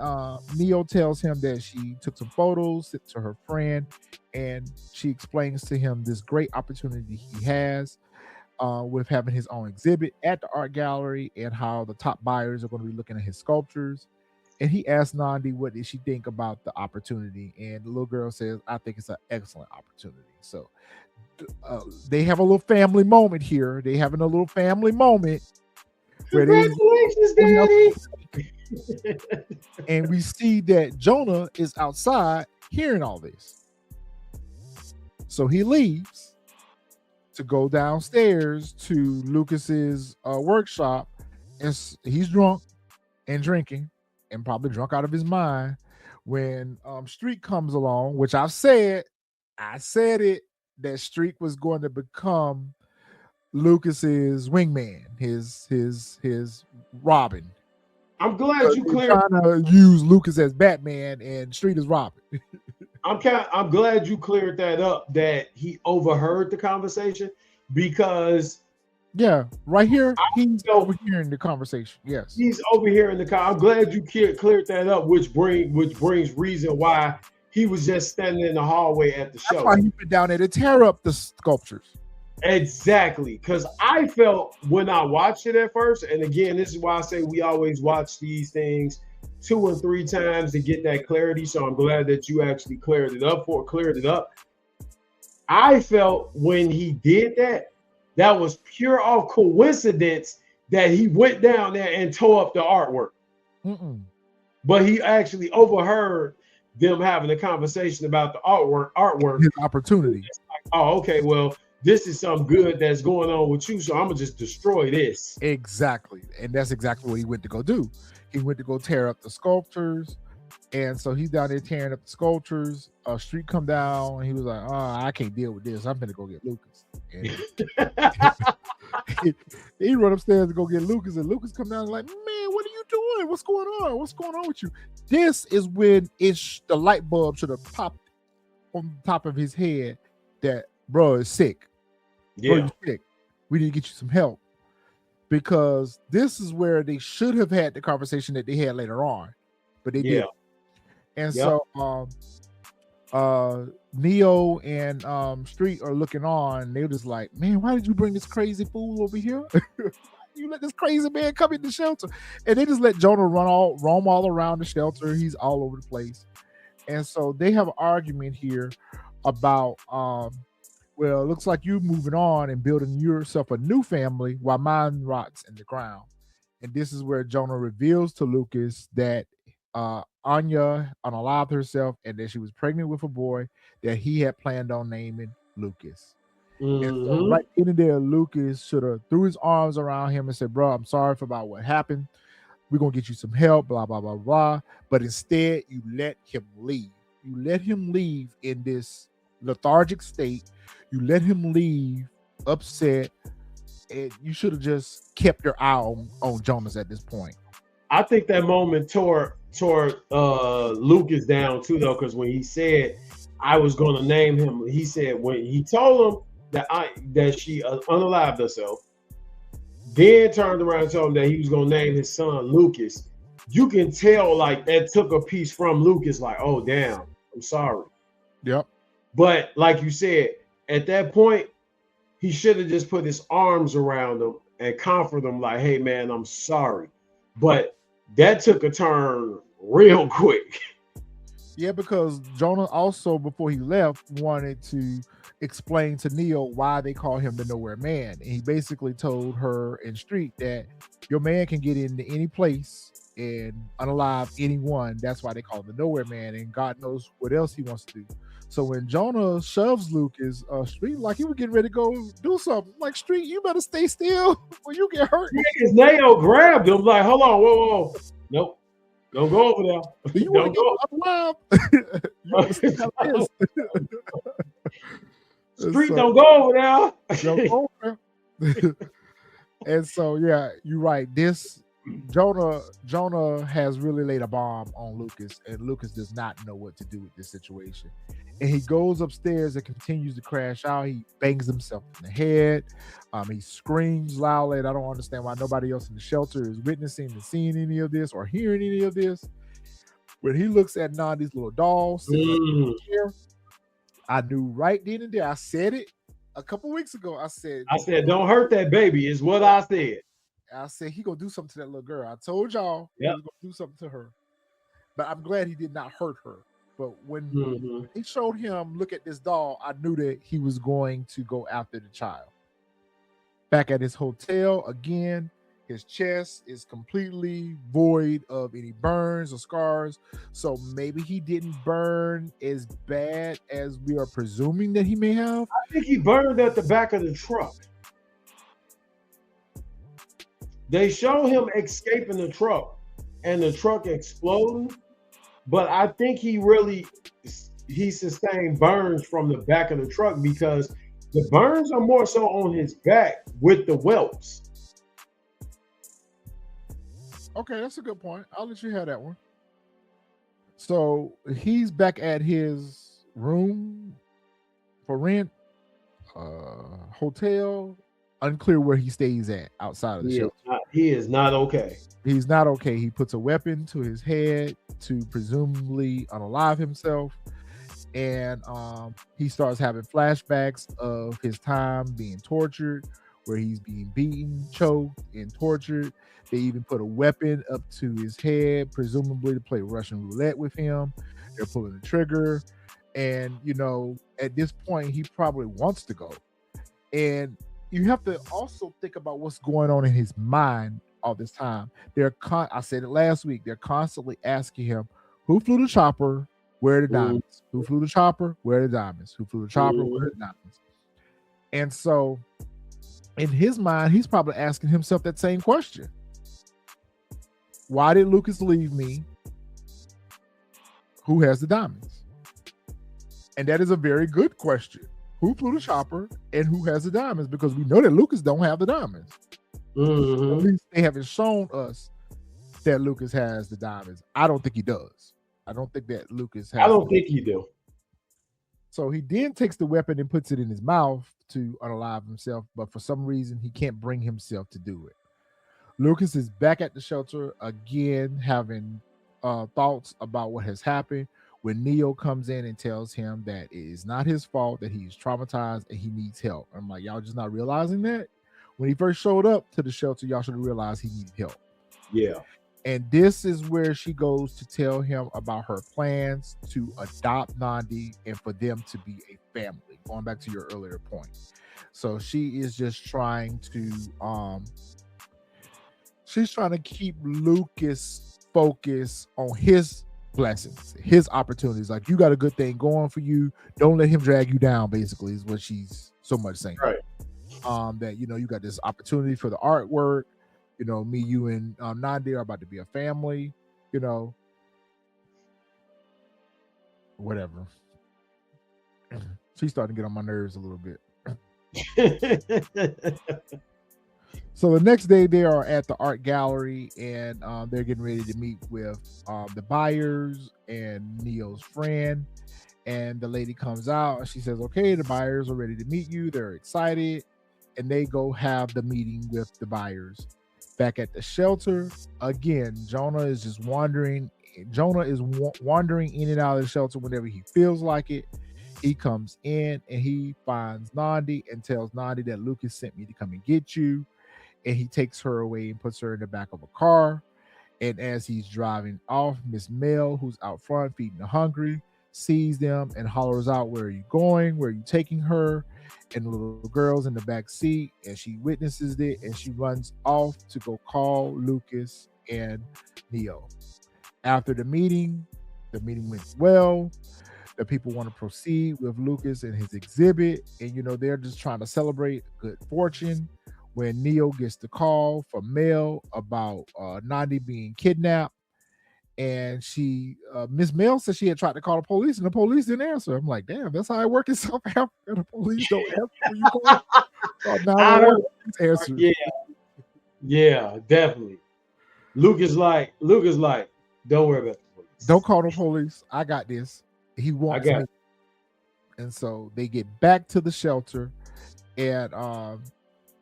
Neo tells him that she took some photos to her friend, and she explains to him this great opportunity he has with having his own exhibit at the art gallery and how the top buyers are going to be looking at his sculptures. And he asked Nandi what did she think about the opportunity, and the little girl says, I think it's an excellent opportunity. So they have a little family moment here. They having a little family moment. Congratulations, Daddy. And we see that Jonah is outside hearing all this. So he leaves to go downstairs to Lukas's workshop, and he's drunk and drinking and probably drunk out of his mind when Streak comes along, which I said it, that Streak was going to become Lukas's wingman, his Robin. I'm glad you cleared. Trying to use Lukas as Batman and Street as Robin. I'm glad you cleared that up. That he overheard the conversation, because Yeah, right here, he's felt- overhearing the conversation. Yes, He's over here in the car. I'm glad you cleared that up, which brings reason why he was just standing in the hallway at the that's show. why he went down there to tear up the sculptures. Exactly, because I felt when I watched it at first, and again, this is why I say we always watch these things 2 and 3 times to get that clarity. So I'm glad that you actually cleared it up. I felt when he did that, that was pure off coincidence that he went down there and tore up the artwork. But he actually overheard them having a conversation about the artwork. His opportunity. Like, oh, okay, well, this is something good that's going on with you, so I'm gonna just destroy this. Exactly, and that's exactly what he went to go do. He went to go tear up the sculptures, and so he's down there tearing up the sculptures. A street come down, and he was like, "Oh, I can't deal with this. I'm gonna go get Lukas." And he run upstairs to go get Lukas, and Lukas come down and like, "Man, what are you doing? What's going on? What's going on with you?" This is when the light bulb should have popped on the top of his head that bro is sick. Yeah, bro, you're sick. We need to get you some help, because this is where they should have had the conversation that they had later on, but they didn't. And so Neo and Street are looking on. They're just like, "Man, why did you bring this crazy fool over here? You let this crazy man come in the shelter." And they just let Jonah roam all around the shelter. He's all over the place. And so they have an argument here about well, it looks like you moving on and building yourself a new family while mine rots in the ground. And this is where Jonah reveals to Lukas that Anya unalived herself and that she was pregnant with a boy that he had planned on naming Lukas. And so right in there, Lukas should have threw his arms around him and said, "Bro, I'm sorry for about what happened. We're going to get you some help, blah, blah, blah, blah." But instead, you let him leave. You let him leave in this lethargic state. You let him leave upset, and you should have just kept your eye on Jonas at this point. I think that moment tore Lukas down too, though, because when he said I was going to name him, he said when he told him that she unalived herself, then turned around and told him that he was going to name his son Lukas. You can tell like that took a piece from Lukas, like, oh damn, I'm sorry. Yep. But like you said, at that point, he should have just put his arms around him and comfort him, like, "Hey man, I'm sorry." But that took a turn real quick. Yeah, because Jonah also, before he left, wanted to explain to Neo why they call him the Nowhere Man. And he basically told her in Street that your man can get into any place and unalive anyone. That's why they call him the Nowhere Man. And God knows what else he wants to do. So when Jonah shoves Lukas, Street, like he was getting ready to go do something, like, "Street, you better stay still or you get hurt." Because Neo grabbed him, like, "Hold on, whoa. Nope. Don't go over there. Do you want to get unalive? Street, don't go over there. Don't go over there. And so, yeah, you're right. This Jonah has really laid a bomb on Lukas, and Lukas does not know what to do with this situation. And he goes upstairs and continues to crash out. He bangs himself in the head. He screams loudly. And I don't understand why nobody else in the shelter is witnessing and seeing any of this or hearing any of this. When he looks at Nandi's little doll sitting here, I knew right then and there. I said it a couple weeks ago. I said, "Don't hurt that baby," is what I said. I said he gonna do something to that little girl. I told y'all he was gonna do something to her. But I'm glad he did not hurt her. But when he showed him, "Look at this doll," I knew that he was going to go after the child. Back at his hotel, again, his chest is completely void of any burns or scars. So maybe he didn't burn as bad as we are presuming that he may have. I think he burned at the back of the truck. They show him escaping the truck and the truck exploding. But I think he sustained burns from the back of the truck, because the burns are more so on his back with the whelps. Okay, that's a good point. I'll let you have that one. So he's back at his room for rent, hotel, unclear where he stays at outside of the shelter. He is not okay. He's not okay. He puts a weapon to his head to presumably unalive himself. And he starts having flashbacks of his time being tortured, where he's being beaten, choked, and tortured. They even put a weapon up to his head, presumably to play Russian roulette with him. They're pulling the trigger. And, at this point, he probably wants to go. And you have to also think about what's going on in his mind all this time. I said it last week. They're constantly asking him, who flew the chopper? Where are the diamonds? Who flew the chopper? Where are the diamonds? Who flew the chopper? Where are the diamonds? And so in his mind, he's probably asking himself that same question. Why did Lukas leave me? Who has the diamonds? And that is a very good question. Who flew the chopper and who has the diamonds? Because we know that Lukas don't have the diamonds. At least they haven't shown us that Lukas has the diamonds. I don't think he does. I don't think that Lukas has. I don't think he do. So he then takes the weapon and puts it in his mouth to unalive himself, but for some reason he can't bring himself to do it. Lukas is back at the shelter again, having thoughts about what has happened, when Neo comes in and tells him that it is not his fault, that he's traumatized and he needs help. I'm like, y'all just not realizing that? When he first showed up to the shelter, y'all should have realized he needed help. Yeah. And this is where she goes to tell him about her plans to adopt Nandi and for them to be a family. Going back to your earlier point. So she is just trying to keep Lukas focused on his blessings, his opportunities. Like, you got a good thing going for you. Don't let him drag you down, basically, is what she's so much saying. Right. That, you got this opportunity for the artwork. Me, you, and Nandi are about to be a family, whatever. She's starting to get on my nerves a little bit. So the next day they are at the art gallery and they're getting ready to meet with the buyers and Neo's friend. And the lady comes out and she says, okay, the buyers are ready to meet you. They're excited. And they go have the meeting with the buyers. Back at the shelter, again, Jonah is just wandering. Jonah is wandering in and out of the shelter whenever he feels like it. He comes in and he finds Nandi and tells Nandi that Lukas sent me to come and get you. And he takes her away and puts her in the back of a car. And as he's driving off, Miss Mel, who's out front feeding the hungry, sees them and hollers out, where are you going? Where are you taking her? And the little girl's in the back seat, and she witnesses it, and she runs off to go call Lukas and Neo. After the meeting went well. The people want to proceed with Lukas and his exhibit, and they're just trying to celebrate good fortune when Neo gets the call from Mel about Nandi being kidnapped. And Miss Mel said she had tried to call the police and the police didn't answer. I'm like, damn, that's how it works in South Africa. The police don't answer when you call. Answer. Yeah, definitely. Lukas like, don't worry about the police. Don't call the police. I got this. He wants me. And so they get back to the shelter, and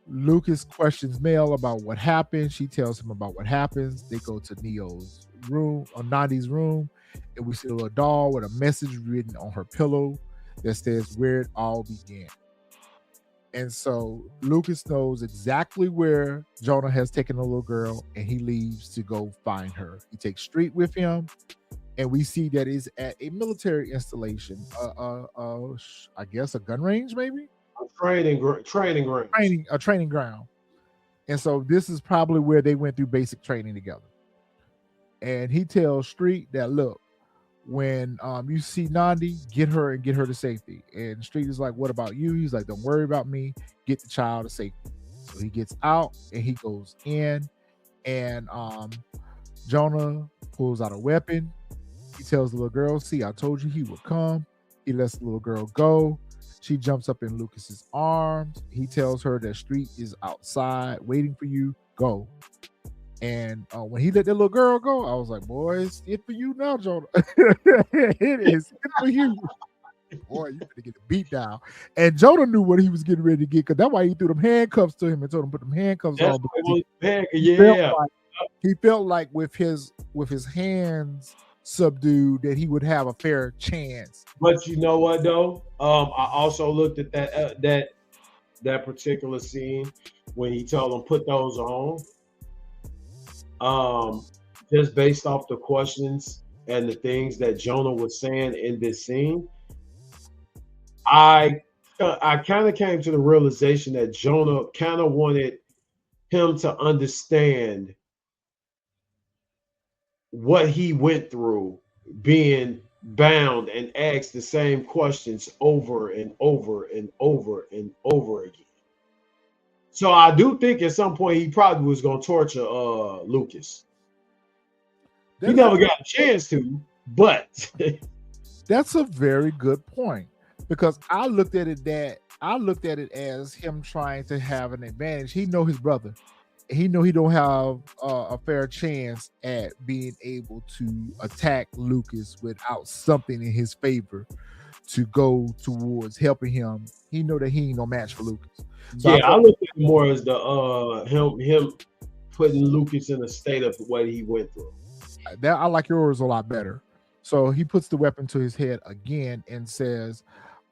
Lukas questions Mel about what happened. She tells him about what happens. They go to Neo's room, or Nandi's room, and we see a little doll with a message written on her pillow that says where it all began. And so Lukas knows exactly where Jonah has taken the little girl, and he leaves to go find her. He takes Street with him, and we see that is at a military installation, I guess a gun range, maybe a training ground. A training ground. And so this is probably where they went through basic training together. And he tells Street that, look, when you see Nandi, get her to safety. And Street is like, what about you? He's like, don't worry about me. Get the child to safety. So he gets out and he goes in, and Jonah pulls out a weapon. He tells the little girl, see, I told you he would come. He lets the little girl go. She jumps up in Lucas's arms. He tells her that Street is outside waiting for you. Go. And when he let that little girl go, I was like, boy, it's it for you now, Jonah. It is it for you. boy, you better get a beat down. And Jonah knew what he was getting ready to get because that's why he threw them handcuffs to him and told him to put them handcuffs That's on why because he felt yeah. like with his hands subdued that he would have a fair chance. But you know what though? I also looked at that particular scene when he told him put those on. Just based off the questions and the things that Jonah was saying in this scene, I kind of came to the realization that Jonah kind of wanted him to understand what he went through being bound and asked the same questions over and over and over and over again. So I do think at some point he probably was going to torture Lucas. He never got a chance to, but that's a very good point because I looked at it as him trying to have an advantage. He know his brother. He know he don't have a fair chance at being able to attack Lucas without something in his favor to go towards helping him. He know that he ain't no match for Lucas. So yeah, I look at it more as the him putting Lucas in a state of what he went through. That I like yours a lot better. So he puts the weapon to his head again and says,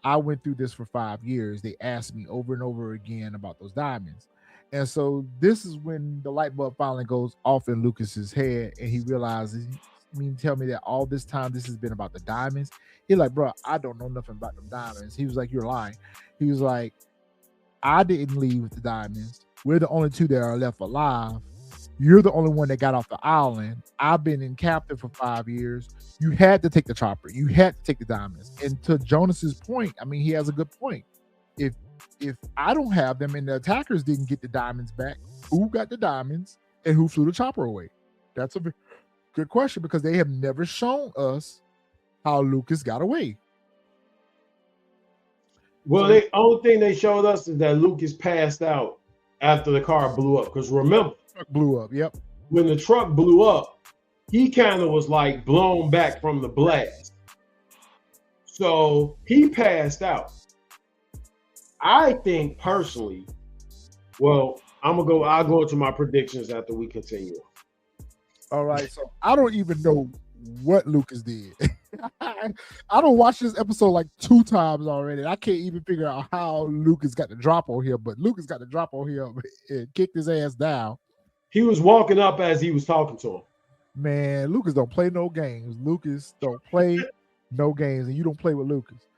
I went through this for 5 years. They asked me over and over again about those diamonds. And so this is when the light bulb finally goes off in Lucas's head and he realizes, you mean tell me that all this time this has been about the diamonds? He's like, bro, I don't know nothing about them diamonds. He was like, you're lying. He was like, I didn't leave with the diamonds. We're the only two that are left alive. You're the only one that got off the island. I've been in captive for 5 years. You had to take the chopper. You had to take the diamonds. And to Jonas's point, I mean, he has a good point. If I don't have them and the attackers didn't get the diamonds back, who got the diamonds and who flew the chopper away? That's a good question because they have never shown us how Lucas got away. Well, the only thing they showed us is that Lucas passed out after the car blew up. Because remember, truck blew up. Yep. When the truck blew up, he kind of was like blown back from the blast. So he passed out. I think personally, well, I'll go into my predictions after we continue. All right. So I don't even know what Lucas did. I don't watch this episode like 2 times already. I can't even figure out how Lucas got the drop on him, but Lucas got the drop on him and kicked his ass down. He was walking up as he was talking to him. Man, Lucas don't play no games. Lucas don't play no games, and you don't play with Lucas.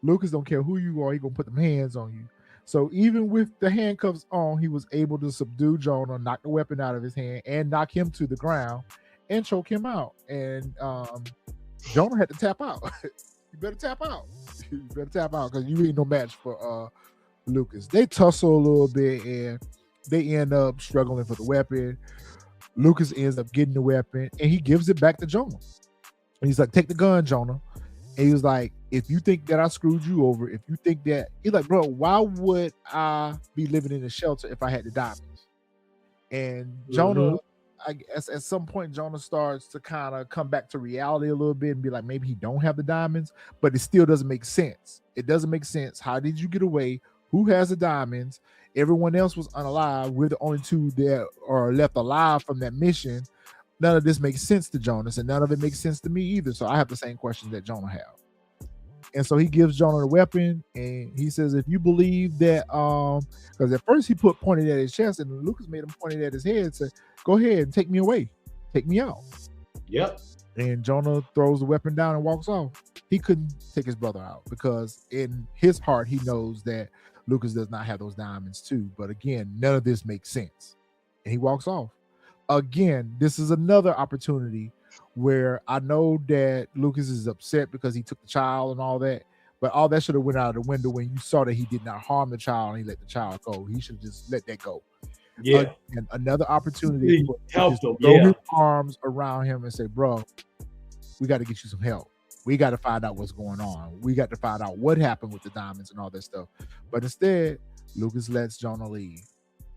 Lucas don't care who you are. He gonna put them hands on you. So even with the handcuffs on, he was able to subdue Jonah, knock the weapon out of his hand, and knock him to the ground and choke him out. And Jonah had to tap out. You better tap out. You better tap out because you ain't no match for Lucas. They tussle a little bit and they end up struggling for the weapon. Lucas ends up getting the weapon and he gives it back to Jonah. And he's like, take the gun, Jonah. And he was like, if you think that I screwed you over, if you think that, he's like, bro, why would I be living in a shelter if I had the diamonds? And Jonah, I guess at some point, Jonah starts to kind of come back to reality a little bit and be like, maybe he don't have the diamonds, but it still doesn't make sense. It doesn't make sense. How did you get away? Who has the diamonds? Everyone else was unalive. We're the only two that are left alive from that mission. None of this makes sense to Jonas, and none of it makes sense to me either. So I have the same questions that Jonah have. And so he gives Jonah the weapon, and he says, if you believe that, because at first he pointed at his chest, and Lucas made him pointed at his head, said, go ahead and take me away. Take me out. Yep. And Jonah throws the weapon down and walks off. He couldn't take his brother out because in his heart, he knows that Lucas does not have those diamonds too. But again, none of this makes sense. And he walks off. Again, this is another opportunity where I know that Lucas is upset because he took the child and all that, but all that should have went out of the window when you saw that he did not harm the child and he let the child go. He should just let that go. Yeah. And another opportunity to help him. Throw his arms around him and say, bro, we got to get you some help. We got to find out what's going on. We got to find out what happened with the diamonds and all that stuff. But instead, Lucas lets Jonah leave.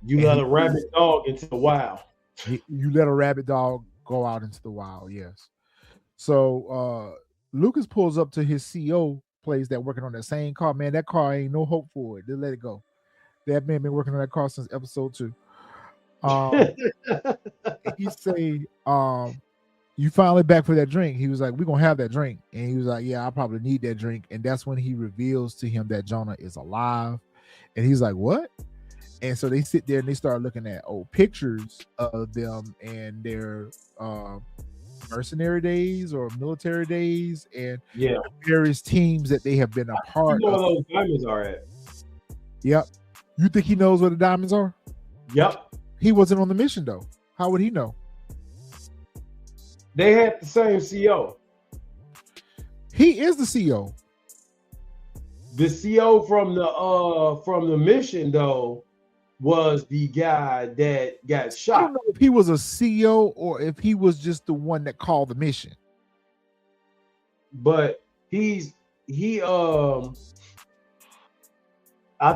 You let a rabid dog into the wild. You let a rabid dog go out into the wild, yes. So Lucas pulls up to his CO place that working on that same car. Man, that car ain't no hope for it. Just let it go. That man been working on that car since episode 2. He say, you finally back for that drink. He was like, we're gonna have that drink. And he was like, yeah, I probably need that drink. And that's when he reveals to him that Jonah is alive. And he's like, what? And so they sit there and they start looking at old pictures of them and their mercenary days or military days and various teams that they have been a part of. Where those diamonds are at. Yep. You think he knows where the diamonds are? Yep. He wasn't on the mission though. How would he know? They had the same CEO. He is the CEO. The CEO from the mission though was the guy that got shot. I don't know if he was a CEO or if he was just the one that called the mission. But I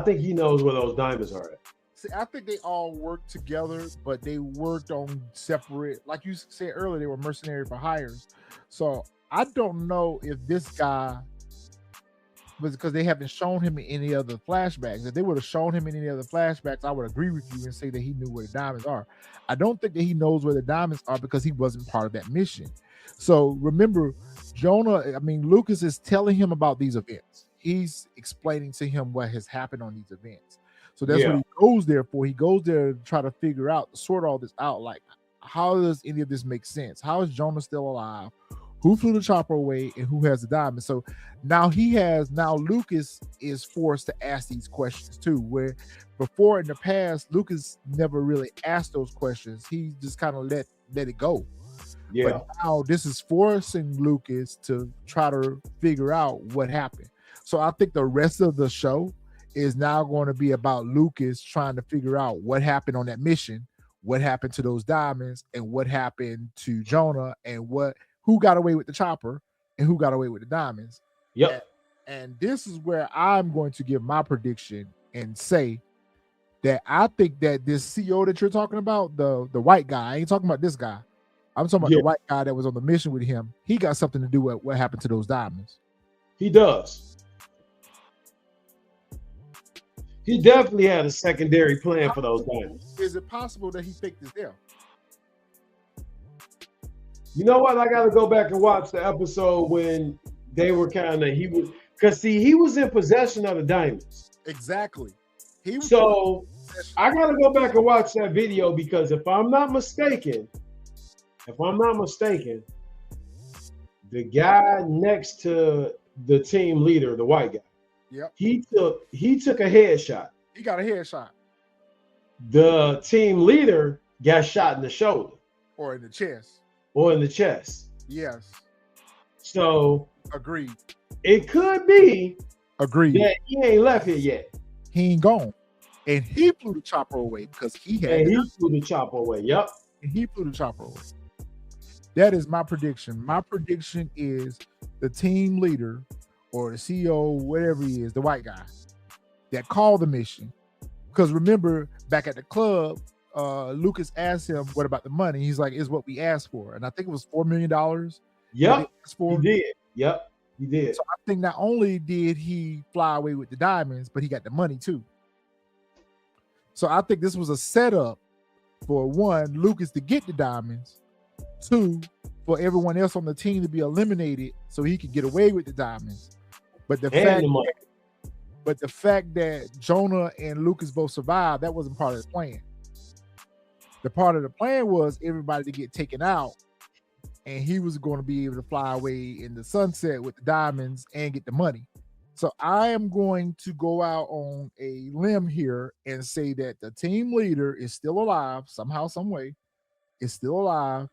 think he knows where those diamonds are at. See, I think they all worked together, but they worked on separate, like you said earlier, they were mercenary for hires. So I don't know if this guy was, because they haven't shown him in any other flashbacks. If they would have shown him in any other flashbacks, I would agree with you and say that he knew where the diamonds are. I don't think that he knows where the diamonds are because he wasn't part of that mission. So remember, Lukas is telling him about these events. He's explaining to him what has happened on these events. So that's what he goes there for. He goes there to try to figure out, sort all this out. Like, how does any of this make sense? How is Jonah still alive? Who flew the chopper away and who has the diamond? So now Lukas is forced to ask these questions too, where before in the past, Lukas never really asked those questions. He just kind of let it go. Yeah. But now this is forcing Lukas to try to figure out what happened. So I think the rest of the show is now going to be about Lukas trying to figure out what happened on that mission, what happened to those diamonds, and what happened to Jonah, and who got away with the chopper and who got away with the diamonds. Yep. And this is where I'm going to give my prediction and say that I think that this CEO that you're talking about, the white guy, I ain't talking about this guy. I'm talking about the white guy that was on the mission with him. He got something to do with what happened to those diamonds. He does. He definitely had a secondary plan for those diamonds. Is it possible that he faked his death? You know what? I got to go back and watch the episode when they were he was in possession of the diamonds. Exactly. I got to go back and watch that video because if I'm not mistaken, the guy next to the team leader, the white guy, he took a headshot. He got a headshot. The team leader got shot in the shoulder. Or in the chest. Yes. So agreed. It could be that he ain't left here yet. He ain't gone. And he flew the chopper away because he flew the chopper away. Yep. And he flew the chopper away. That is my prediction. My prediction is the team leader or the CEO, whatever he is, the white guy that called the mission. Because remember, back at the club, Lukas asked him, what about the money? He's like, it's what we asked for. And I think it was $4 million. Yep, he did. Yep, he did. So I think not only did he fly away with the diamonds, but he got the money too. So I think this was a setup for one, Lukas to get the diamonds. Two, for everyone else on the team to be eliminated so he could get away with the diamonds. But the fact that Jonah and Lukas both survived, that wasn't part of the plan. The part of the plan was everybody to get taken out, and he was going to be able to fly away in the sunset with the diamonds and get the money. So I am going to go out on a limb here and say that the team leader is still alive, somehow, some way, is still alive.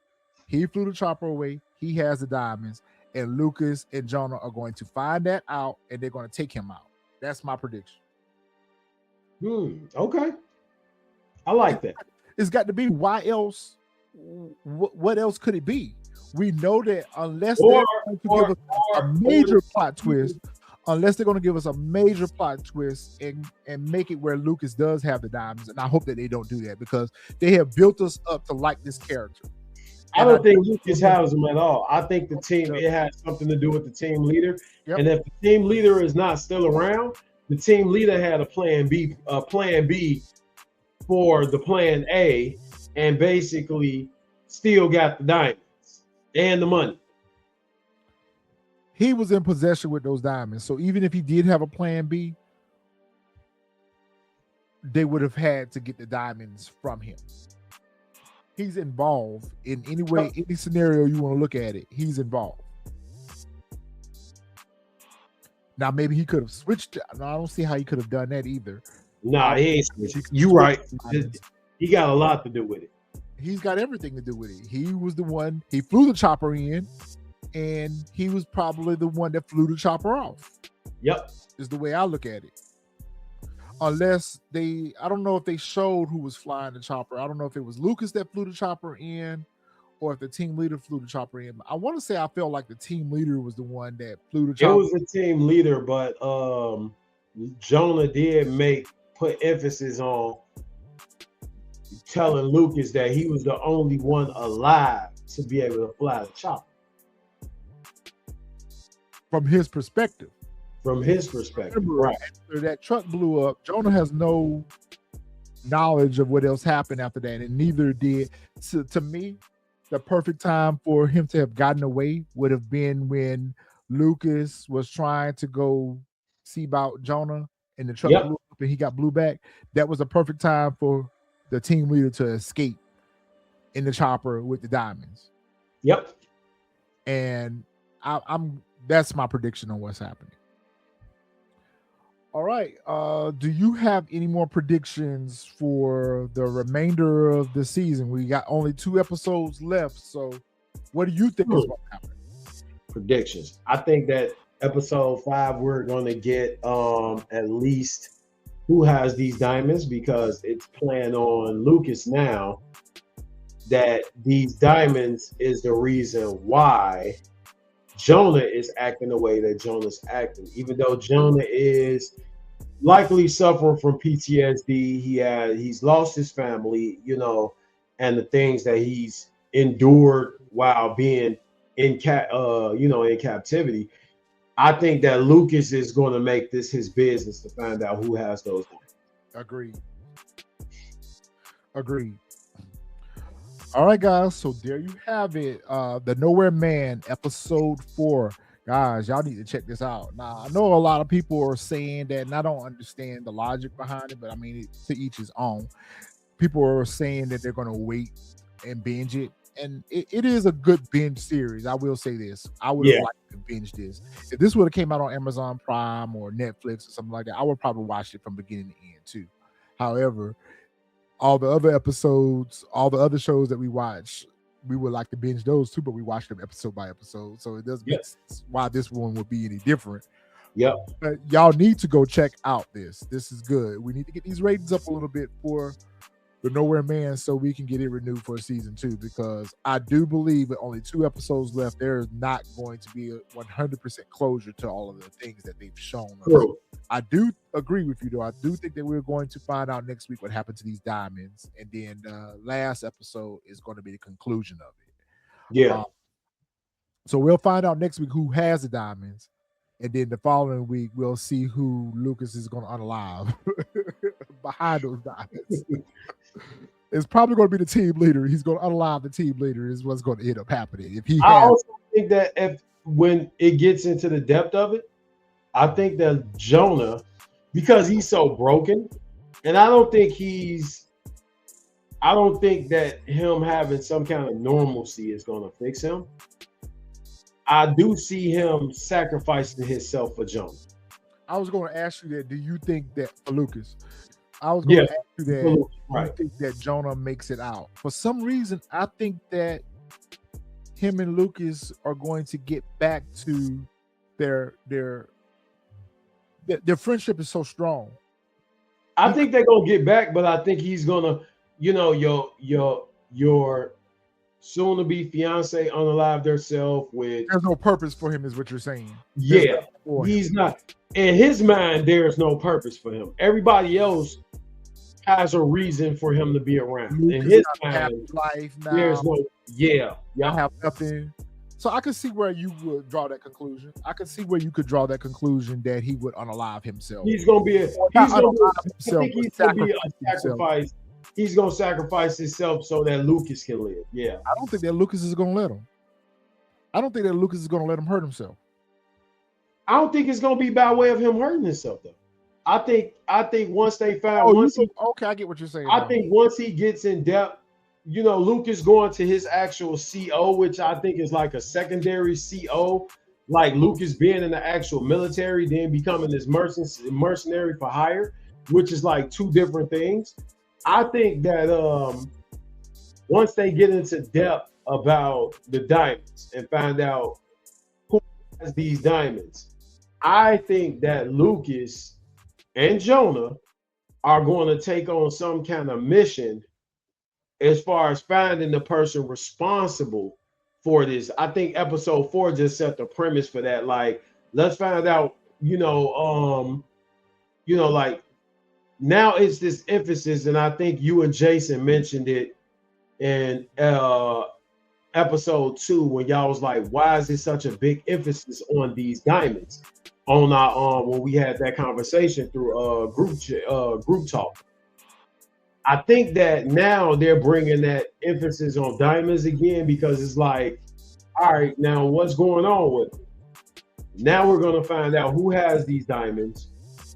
He flew the chopper away. He has the diamonds, and Lukas and Jonah are going to find that out, and they're going to take him out. That's my prediction. Okay. I like that. It's got to be. Why else? What else could it be? We know that unless they're going to give us a major plot twist, and make it where Lukas does have the diamonds, and I hope that they don't do that because they have built us up to like this character. I don't think Lucas has them at all. I think the team, it has something to do with the team leader. Yep. And if the team leader is not still around, the team leader had a plan B for the plan A, and basically still got the diamonds and the money. He was in possession with those diamonds. So even if he did have a plan B, they would have had to get the diamonds from him. He's involved in any way, any scenario you want to look at it. He's involved. Now, maybe he could have switched. No, I don't see how he could have done that either. Nah, he ain't switched. You right. He got a lot to do with it. He's got everything to do with it. He was the one. He flew the chopper in, and he was probably the one that flew the chopper off. Yep. Is the way I look at it. Unless I don't know if they showed who was flying the chopper. I don't know if it was Lukas that flew the chopper in or if the team leader flew the chopper in. I want to say I felt like the team leader was the one that flew the chopper. It was the team leader, but Jonah did put emphasis on telling Lukas that he was the only one alive to be able to fly the chopper. From his perspective. From his perspective, remember, right. After that truck blew up, Jonah has no knowledge of what else happened after that, and neither did. So, to me, the perfect time for him to have gotten away would have been when Lukas was trying to go see about Jonah, and the truck blew up and he got blew back. That was a perfect time for the team leader to escape in the chopper with the diamonds. Yep. And that's my prediction on what's happening. All right. Do you have any more predictions for the remainder of the season? We got only 2 episodes left. So what do you think is going to happen? Predictions. I think that episode 5, we're going to get at least who has these diamonds, because it's playing on Lukas now that these diamonds is the reason why Jonah is acting the way that Jonah's acting. Even though Jonah is likely suffering from PTSD, he's lost his family, and the things that he's endured while being in captivity. I think that Lukas is going to make this his business to find out who has those diamonds. Agreed. All right, guys. So there you have it. The Nowhere Man, episode 4. Guys, y'all need to check this out. Now, I know a lot of people are saying that, and I don't understand the logic behind it, but I mean, to each his own. People are saying that they're going to wait and binge it. And it is a good binge series. I will say this. I would have liked to binge this. If this would have came out on Amazon Prime or Netflix or something like that, I would probably watch it from beginning to end too. However, all the other episodes, all the other shows that we watch, we would like to binge those too, but we watch them episode by episode. So it doesn't make sense why this one would be any different. Yep. But y'all need to go check out this. This is good. We need to get these ratings up a little bit for the Nowhere Man so we can get it renewed for season 2, because I do believe with only 2 episodes left, there is not going to be a 100% closure to all of the things that they've shown us. I do agree with you, though. I do think that we're going to find out next week what happened to these diamonds, and then the last episode is going to be the conclusion of it. Yeah. So we'll find out next week who has the diamonds, and then the following week we'll see who Lukas is going to unalive behind those diamonds. It's probably going to be the team leader. He's going to unalive the team leader is what's going to end up happening. I also think that when it gets into the depth of it, I think that Jonah, because he's so broken, and I don't think that him having some kind of normalcy is going to fix him. I do see him sacrificing himself for Jonah. I was going to ask you that. Do you think that for Lukas? I was going to ask you that. Right. I think that Jonah makes it out. For some reason, I think that him and Lukas are going to get back to their friendship is so strong. I think they're gonna get back, but I think he's gonna, your soon-to-be fiance unalive herself with. There's no purpose for him, is what you're saying. He's not. In his mind, there is no purpose for him. Everybody else has a reason for him to be around. In Lucas his got a happy mind, life now. there's no, I yeah. have nothing. So I could see where you would draw that conclusion. I could see where you could draw that conclusion that he would unalive himself. He's gonna be a, Not he's gonna be, unalive I himself, think but he's gonna be a sacrifice himself. sacrifice. He's gonna sacrifice himself so that Lucas can live. Yeah. I don't think that Lucas is gonna let him. I don't think that Lucas is gonna let him hurt himself. I don't think it's gonna be by way of him hurting himself though. I think once they find Okay, I get what you're saying. I think once he gets in depth, you know, Lucas going to his actual CO, which I think is like a secondary CO, like Lucas being in the actual military, then becoming this mercenary for hire, which is like two different things. I think that once they get into depth about the diamonds and find out who has these diamonds, I think that Lucas and Jonah are going to take on some kind of mission as far as finding the person responsible for this. I think episode 4 just set the premise for that. Like, let's find out, like now it's this emphasis, and I think you and Jason mentioned it in episode 2 when y'all was like, why is it such a big emphasis on these diamonds on our when we had that conversation through group talk. I think that now they're bringing that emphasis on diamonds again because it's like, all right, now what's going on with them? Now we're going to find out who has these diamonds,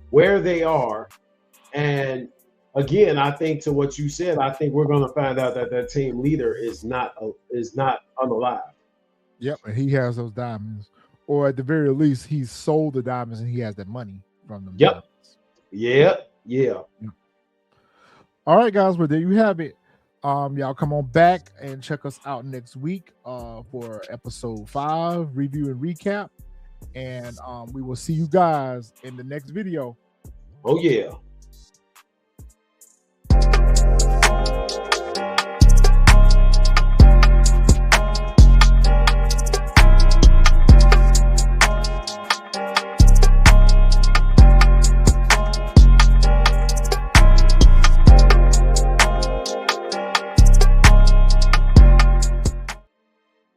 where they are, and again, I think to what you said, I think we're going to find out that that team leader is not unalive. Yep, and he has those diamonds, or at the very least, he sold the diamonds and he has that money from them. Yep. Diamonds. Yeah. All right, guys, well, there you have it. Y'all come on back and check us out next week for episode 5, review and recap. And we will see you guys in the next video. Oh, yeah.